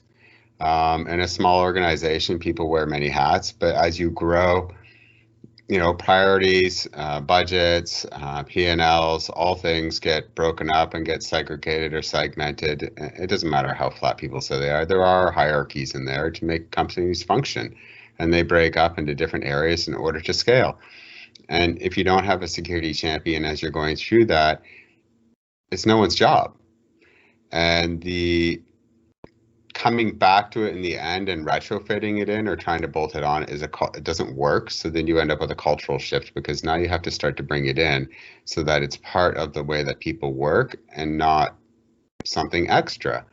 In a small organization, people wear many hats, but as you grow, priorities, budgets, P&Ls, all things get broken up and get segregated or segmented. It doesn't matter how flat people say they are. There are hierarchies in there to make companies function, and they break up into different areas in order to scale. And if you don't have a security champion as you're going through that, it's no one's job. And the coming back to it in the end and retrofitting it in or trying to bolt it on it doesn't work. So then you end up with a cultural shift, because now you have to start to bring it in so that it's part of the way that people work and not something extra.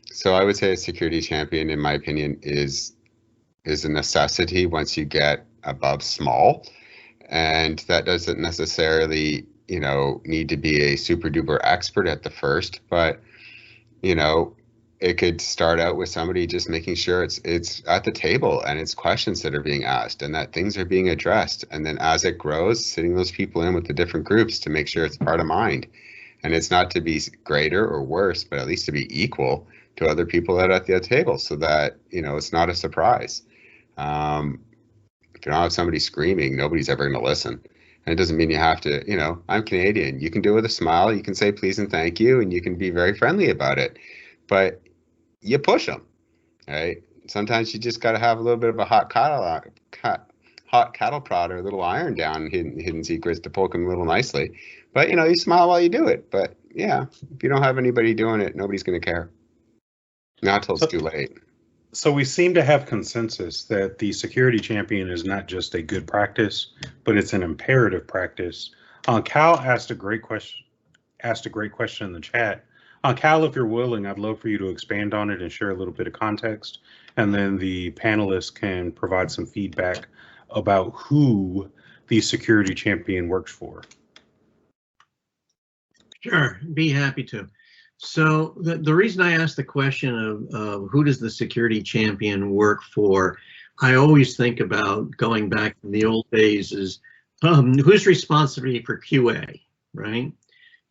So I would say a security champion, in my opinion, is a necessity once you get above small. And that doesn't necessarily, need to be a super duper expert at the first, but, it could start out with somebody just making sure it's at the table and it's questions that are being asked and that things are being addressed. And then as it grows, sitting those people in with the different groups to make sure it's part of mind. And it's not to be greater or worse, but at least to be equal to other people that are at the table, so that, it's not a surprise. If you don't have somebody screaming, nobody's ever going to listen. And it doesn't mean you have to, I'm Canadian. You can do it with a smile. You can say please and thank you, and you can be very friendly about it. But you push them, right? Sometimes you just got to have a little bit of a hot cattle prod or a little iron down hidden secrets to poke them a little nicely. But, you smile while you do it. But, yeah, if you don't have anybody doing it, nobody's going to care. Not till it's too late. So we seem to have consensus that the security champion is not just a good practice, but it's an imperative practice. Cal asked a great question. In the chat. Cal, if you're willing, I'd love for you to expand on it and share a little bit of context, and then the panelists can provide some feedback about who the security champion works for. Sure, be happy to. So the reason I asked the question of who does the security champion work for, I always think about going back in the old days is who's responsible for QA, right?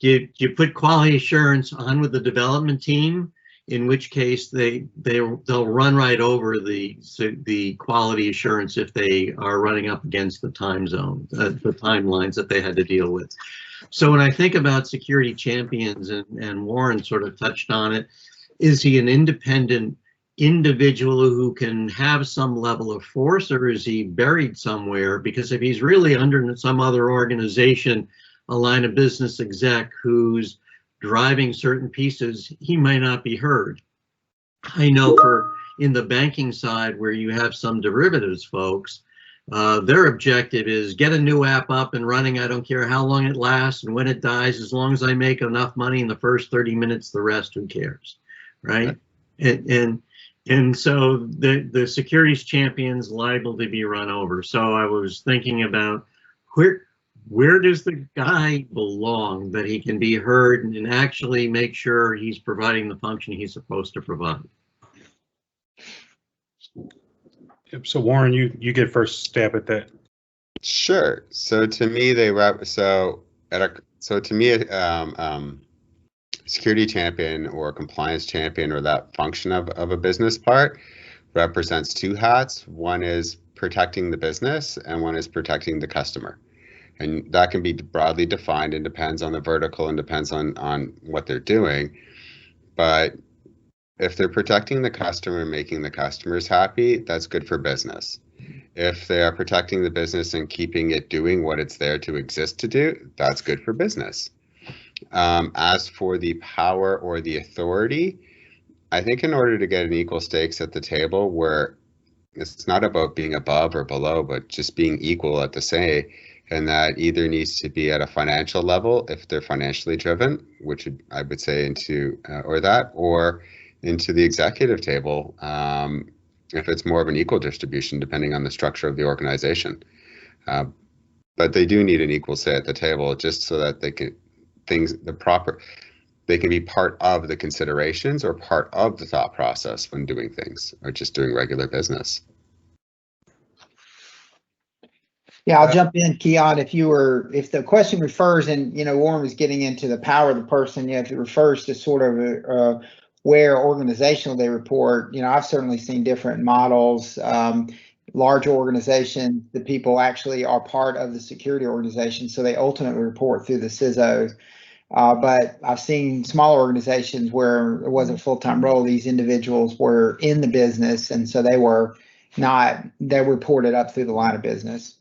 Do you put quality assurance on with the development team, in which case they'll run right over the quality assurance if they are running up against the time zone, the timelines that they had to deal with. So when I think about security champions, and Warren sort of touched on it, is he an independent individual who can have some level of force, or is he buried somewhere? Because if he's really under some other organization, a line of business exec who's driving certain pieces, he might not be heard. I know for in the banking side where you have some derivatives folks, their objective is get a new app up and running. I don't care how long it lasts and when it dies, as long as I make enough money in the first 30 minutes, the rest, who cares, right? And so the securities champion's liable to be run over. So I was thinking about where does the guy belong that he can be heard and actually make sure he's providing the function he's supposed to provide? Yep. So Warren, you get first stab at that. Sure. So to me, security champion or compliance champion, or that function of a business part, represents two hats. One is protecting the business and one is protecting the customer. And that can be broadly defined and depends on the vertical and depends on what they're doing. But if they're protecting the customer and making the customers happy, that's good for business. If they are protecting the business and keeping it doing what it's there to exist to do, that's good for business. As for the power or the authority, I think in order to get an equal stakes at the table, where it's not about being above or below, but just being equal at the say, and that either needs to be at a financial level if they're financially driven, which I would say into or into the executive table if it's more of an equal distribution depending on the structure of the organization. But they do need an equal say at the table just so that they can they can be part of the considerations or part of the thought process when doing things or just doing regular business. Yeah, I'll jump in, Keon. If the question refers, and Warren was getting into the power of the person, if it refers to sort of where organizational they report, I've certainly seen different models. Large organizations, the people actually are part of the security organization, so they ultimately report through the CISOs. But I've seen smaller organizations where it wasn't a full-time role. These individuals were in the business, and so they reported up through the line of business.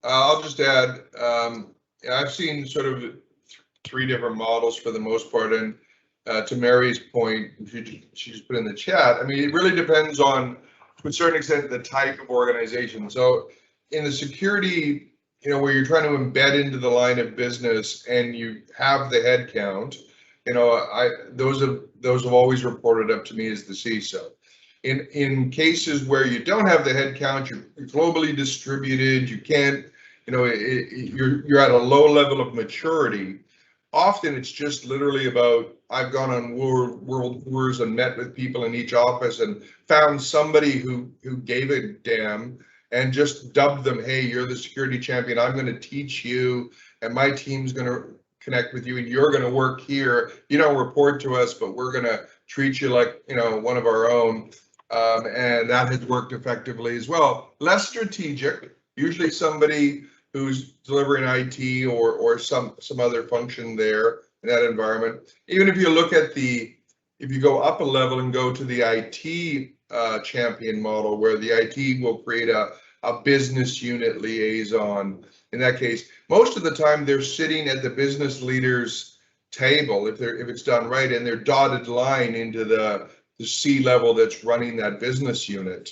I'll just add, I've seen sort of three different models for the most part, and to Mary's point, she's put in the chat, I mean, it really depends on, to a certain extent, the type of organization. So in the security, where you're trying to embed into the line of business and you have the head count, those have always reported up to me as the CISO. In cases where you don't have the head count, you're globally distributed, you can't, you're at a low level of maturity. Often it's just literally about, I've gone on world tours and met with people in each office and found somebody who gave a damn and just dubbed them, hey, you're the security champion, I'm going to teach you, and my team's going to connect with you, and you're going to work here. You don't report to us, but we're going to treat you like, one of our own. And that has worked effectively as well. Less strategic, usually somebody who's delivering IT or some other function there in that environment. Even if you look at if you go up a level and go to the IT champion model, where the IT will create a business unit liaison. In that case, most of the time they're sitting at the business leader's table if it's done right, and they're dotted line into the C level that's running that business unit.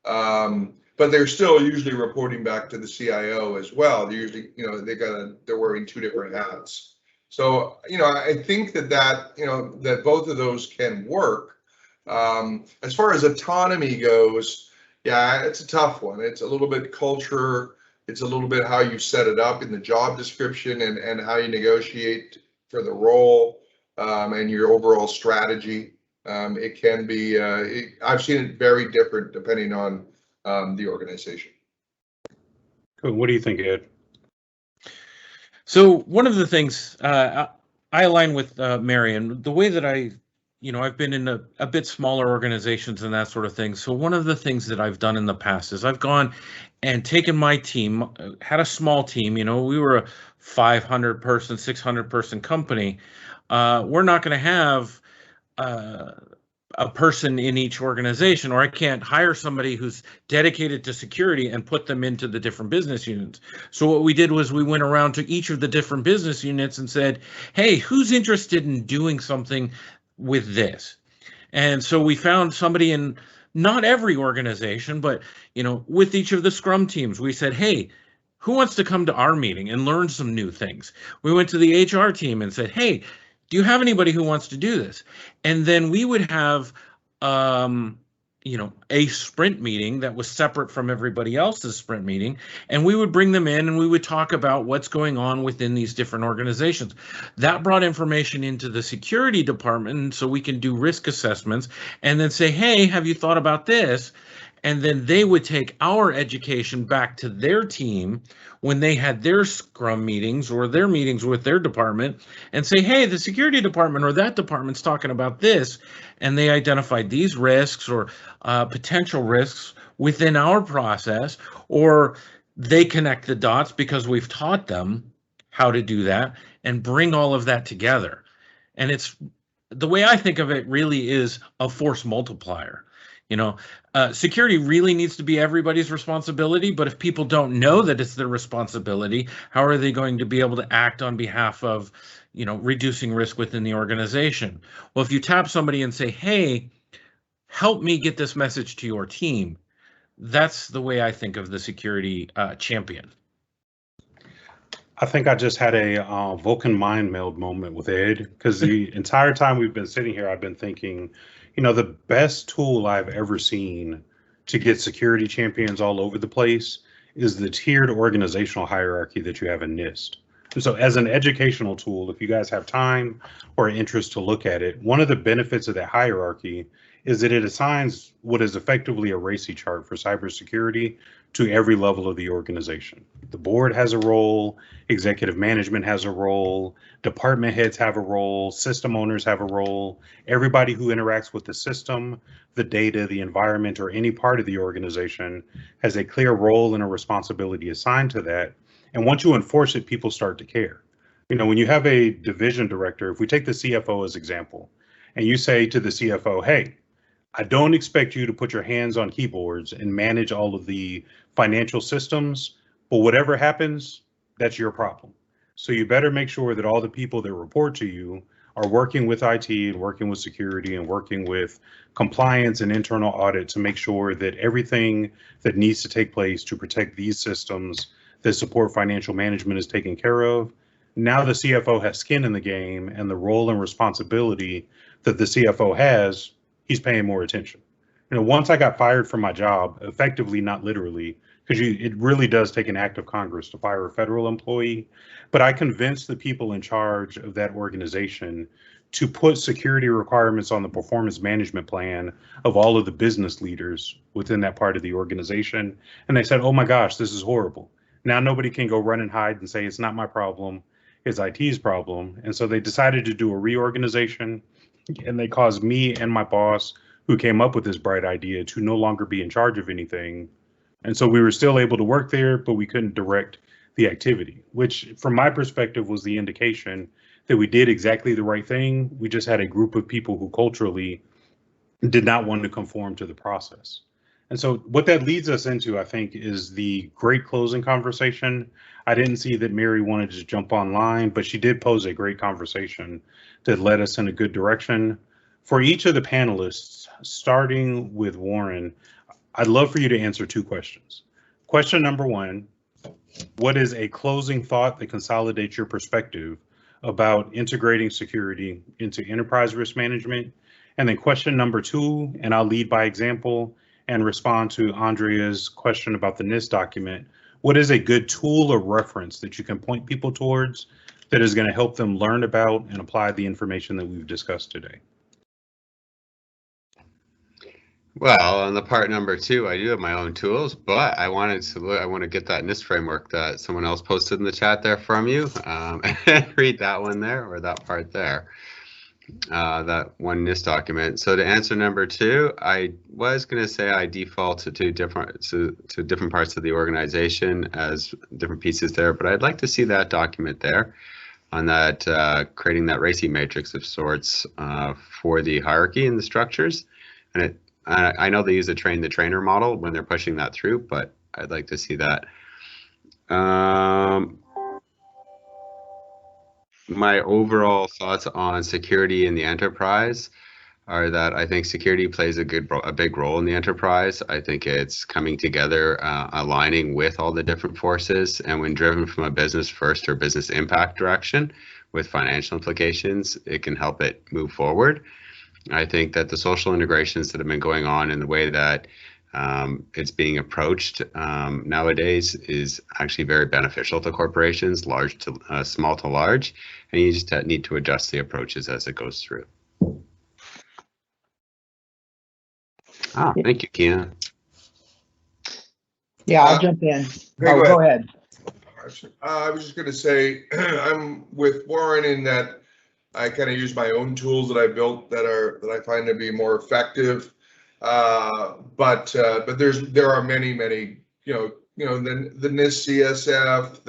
But they're still usually reporting back to the CIO as well. They're usually, they're wearing two different hats. So, I think that both of those can work. As far as autonomy goes, yeah, it's a tough one. It's a little bit culture. It's a little bit how you set it up in the job description and how you negotiate for the role and your overall strategy. It can be, I've seen it very different depending on the organization. Cool. What do you think, Ed? So one of the things I align with Marion, the way that I've been in a bit smaller organizations and that sort of thing. So one of the things that I've done in the past is I've gone and taken my team, had a small team, we were a 500 person, 600 person company. We're not going to have a person in each organization, or I can't hire somebody who's dedicated to security and put them into the different business units. So what we did was we went around to each of the different business units and said, hey, who's interested in doing something with this? And so we found somebody in not every organization, but with each of the Scrum teams, we said, hey, who wants to come to our meeting and learn some new things? We went to the HR team and said, hey, do you have anybody who wants to do this? And then we would have, a sprint meeting that was separate from everybody else's sprint meeting. And we would bring them in and we would talk about what's going on within these different organizations. That brought information into the security department so we can do risk assessments and then say, hey, have you thought about this? And then they would take our education back to their team when they had their Scrum meetings or their meetings with their department and say, hey, the security department or that department's talking about this. And they identified these risks or potential risks within our process, or they connect the dots because we've taught them how to do that and bring all of that together. And it's the way I think of it really is a force multiplier. Security really needs to be everybody's responsibility, but if people don't know that it's their responsibility, how are they going to be able to act on behalf of, reducing risk within the organization? Well, if you tap somebody and say, hey, help me get this message to your team, that's the way I think of the security champion. I think I just had a Vulcan mind meld moment with Ed, because the entire time we've been sitting here, I've been thinking, the best tool I've ever seen to get security champions all over the place is the tiered organizational hierarchy that you have in NIST. And so as an educational tool, if you guys have time or interest to look at it, one of the benefits of that hierarchy is that it assigns what is effectively a RACI chart for cybersecurity to every level of the organization. The board has a role, executive management has a role, department heads have a role, system owners have a role. Everybody who interacts with the system, the data, the environment, or any part of the organization has a clear role and a responsibility assigned to that. And once you enforce it, people start to care. When you have a division director, if we take the CFO as example, and you say to the CFO, hey, I don't expect you to put your hands on keyboards and manage all of the financial systems, but whatever happens, that's your problem. So you better make sure that all the people that report to you are working with IT and working with security and working with compliance and internal audit to make sure that everything that needs to take place to protect these systems that support financial management is taken care of. Now the CFO has skin in the game, and the role and responsibility that the CFO has, he's paying more attention. Once I got fired from my job, effectively, not literally, because it really does take an act of Congress to fire a federal employee, but I convinced the people in charge of that organization to put security requirements on the performance management plan of all of the business leaders within that part of the organization. And they said, oh my gosh, this is horrible. Now nobody can go run and hide and say it's not my problem, it's IT's problem. And so they decided to do a reorganization, and they caused me and my boss, who came up with this bright idea, to no longer be in charge of anything. And so we were still able to work there, but we couldn't direct the activity, which from my perspective was the indication that we did exactly the right thing. We just had a group of people who culturally did not want to conform to the process. And so what that leads us into, I think, is the great closing conversation. I didn't see that Mary wanted to jump online, but she did pose a great conversation that led us in a good direction. For each of the panelists, starting with Warren, I'd love for you to answer two questions. Question number one, what is a closing thought that consolidates your perspective about integrating security into enterprise risk management? And then question number two, and I'll lead by example and respond to Andrea's question about the NIST document. What is a good tool or reference that you can point people towards that is going to help them learn about and apply the information that we've discussed today? Well, on the part number two, I do have my own tools, but I want to get that NIST framework that someone else posted in the chat there from you, and read that one there, or that part there, that one NIST document. So to answer number two, I was going to say I default to different parts of the organization as different pieces there, but I'd like to see that document there on that, creating that RACI matrix of sorts for the hierarchy and the structures. And I know they use a train the trainer model when they're pushing that through, but I'd like to see that. My overall thoughts on security in the enterprise are that I think security plays a big role in the enterprise. I think it's coming together, aligning with all the different forces, and when driven from a business first or business impact direction with financial implications, it can help it move forward. I think that the social integrations that have been going on in the way that it's being approached nowadays is actually very beneficial to corporations, large to small to large, and you just need to adjust the approaches as it goes through. Thank you, Keon. Yeah, I'll jump in. Hey, Go ahead. I was just going to say I'm with Warren in that I kind of use my own tools that I built that I find to be more effective. But there are many, the NIST CSF,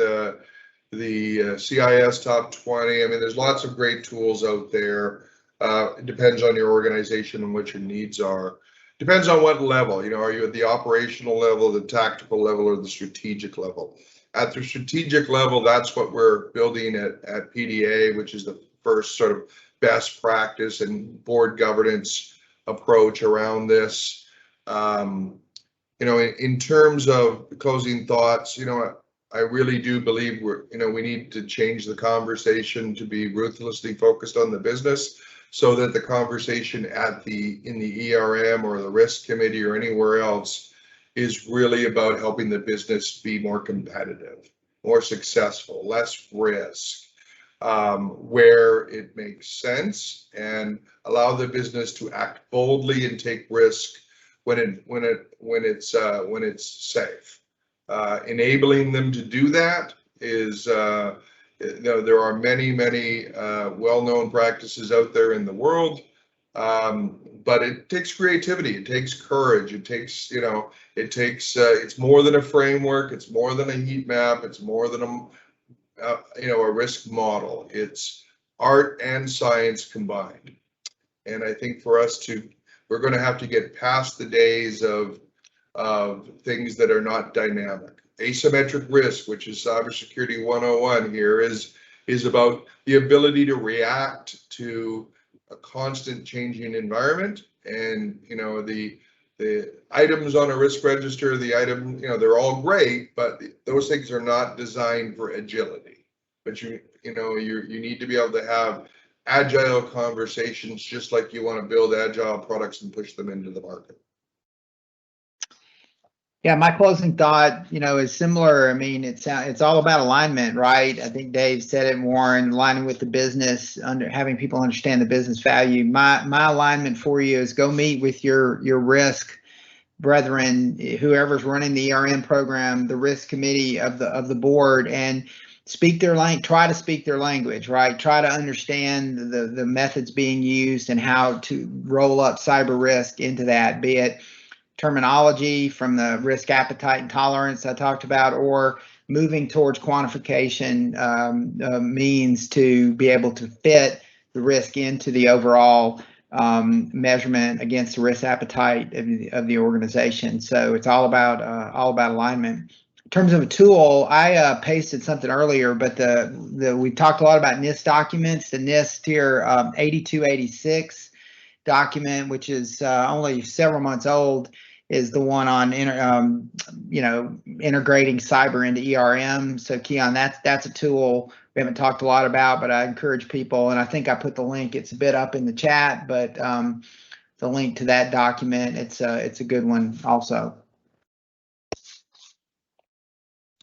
the CIS top 20. I mean, there's lots of great tools out there. It depends on your organization and what your needs are. Depends on what level, are you at the operational level, the tactical level, or the strategic level? At the strategic level, that's what we're building at PDA, which is the first sort of best practice and board governance approach around this. In terms of closing thoughts, I really do believe we need to change the conversation to be ruthlessly focused on the business, so that the conversation in the ERM or the risk committee or anywhere else is really about helping the business be more competitive, more successful, less risk, where it makes sense, and allow the business to act boldly and take risk when it's safe. Enabling them to do that is there are many well-known practices out there in the world, but it takes creativity, it takes courage, it takes it's more than a framework, it's more than a heat map, it's more than a risk model. It's art and science combined. And I think for us we're going to have to get past the days of things that are not dynamic. Asymmetric risk, which is cybersecurity 101 here, is about the ability to react to a constant changing environment. And the items on a risk register, they're all great, but those things are not designed for agility. But you need to be able to have agile conversations, just like you want to build agile products and push them into the market. Yeah, my closing thought, is similar. I mean, it's all about alignment, right? I think Dave said it, Warren, aligning with the business, having people understand the business value. My alignment for you is go meet with your risk brethren, whoever's running the ERM program, the risk committee of the board, and speak their try to speak their language, right? Try to understand the methods being used and how to roll up cyber risk into that, be it terminology from the risk appetite and tolerance I talked about, or moving towards quantification means to be able to fit the risk into the overall measurement against the risk appetite of the organization. So it's all about alignment. In terms of a tool, I pasted something earlier, but we talked a lot about NIST documents. The NIST here 8286 document, which is only several months old, is the one on integrating cyber into ERM. So Keon, that's a tool we haven't talked a lot about, but I encourage people, and I think I put the link. It's a bit up in the chat, but the link to that document, it's a good one also.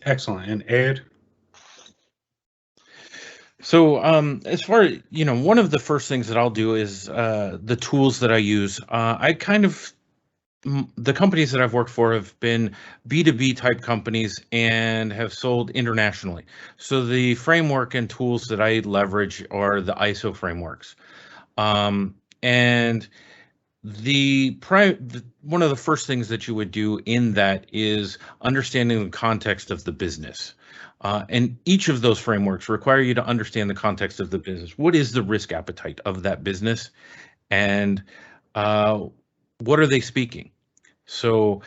Excellent. And Ed? So as far as, one of the first things that I'll do is the tools that I use. The companies that I've worked for have been B2B type companies and have sold internationally. So the framework and tools that I leverage are the ISO frameworks. And one of the first things that you would do in that is understanding the context of the business. And each of those frameworks require you to understand the context of the business. What is the risk appetite of that business? And what are they speaking? So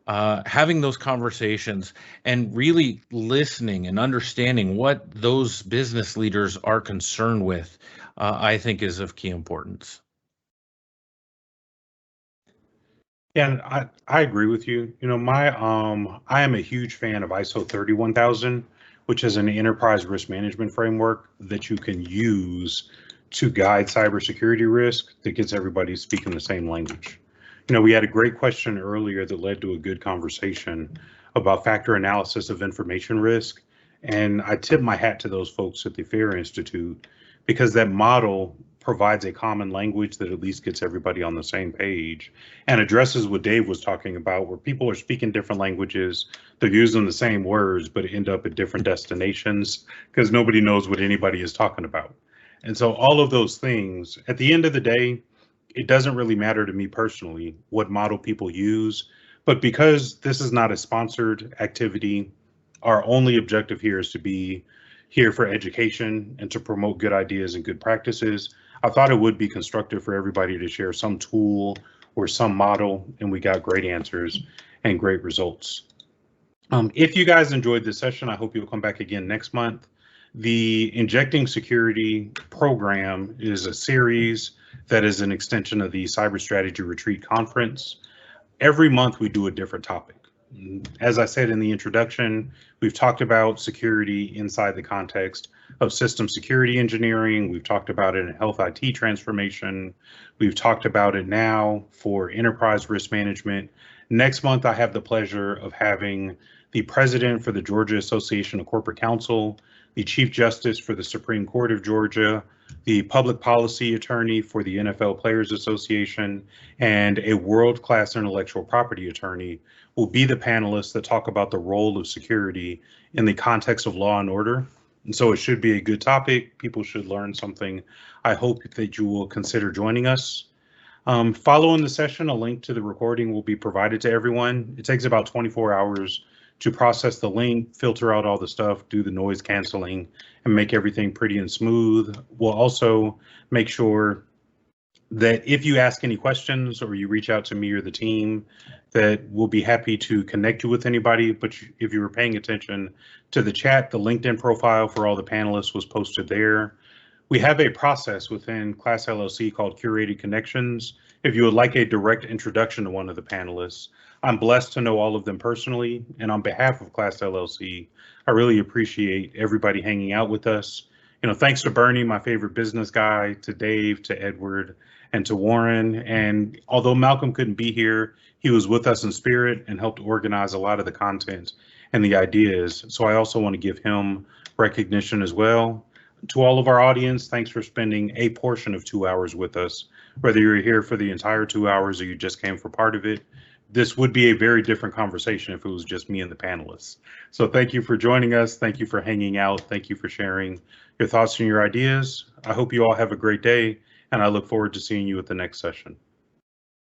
having those conversations and really listening and understanding what those business leaders are concerned with, I think is of key importance. Yeah, and I agree with you. I am a huge fan of ISO 31000, which is an enterprise risk management framework that you can use to guide cybersecurity risk that gets everybody speaking the same language. We had a great question earlier that led to a good conversation about factor analysis of information risk. And I tip my hat to those folks at the FAIR Institute, because that model provides a common language that at least gets everybody on the same page and addresses what Dave was talking about, where people are speaking different languages, they're using the same words, but end up at different destinations because nobody knows what anybody is talking about. And so all of those things, at the end of the day, it doesn't really matter to me personally what model people use, but because this is not a sponsored activity, our only objective here is to be here for education and to promote good ideas and good practices. I thought it would be constructive for everybody to share some tool or some model, and we got great answers and great results. If you guys enjoyed this session, I hope you'll come back again next month. The Injecting Security program is a series that is an extension of the Cyber Strategy Retreat Conference. Every month we do a different topic. As I said in the introduction, we've talked about security inside the context of system security engineering. We've talked about it in health IT transformation. We've talked about it now for enterprise risk management. Next month, I have the pleasure of having the president for the Georgia Association of Corporate Counsel, the Chief Justice for the Supreme Court of Georgia, the public policy attorney for the NFL Players Association, and a world-class intellectual property attorney will be the panelists that talk about the role of security in the context of law and order. And so it should be a good topic. People should learn something. I hope that you will consider joining us. Following the session, a link to the recording will be provided to everyone. It takes about 24 hours to process the link, filter out all the stuff, do the noise canceling, and make everything pretty and smooth. We'll also make sure that if you ask any questions or you reach out to me or the team, that we'll be happy to connect you with anybody. But if you were paying attention to the chat, the LinkedIn profile for all the panelists was posted there. We have a process within CLASS-LLC called Curated Connections. If you would like a direct introduction to one of the panelists, I'm blessed to know all of them personally, and on behalf of CLASS-LLC, I really appreciate everybody hanging out with us. Thanks to Bernie, my favorite business guy, to Dave, to Edward, and to Warren. And although Malcolm couldn't be here, he was with us in spirit and helped organize a lot of the content and the ideas. So I also want to give him recognition as well. To all of our audience, thanks for spending a portion of 2 hours with us, whether you're here for the entire 2 hours or you just came for part of it. This would be a very different conversation if it was just me and the panelists. So thank you for joining us. Thank you for hanging out. Thank you for sharing your thoughts and your ideas. I hope you all have a great day, and I look forward to seeing you at the next session.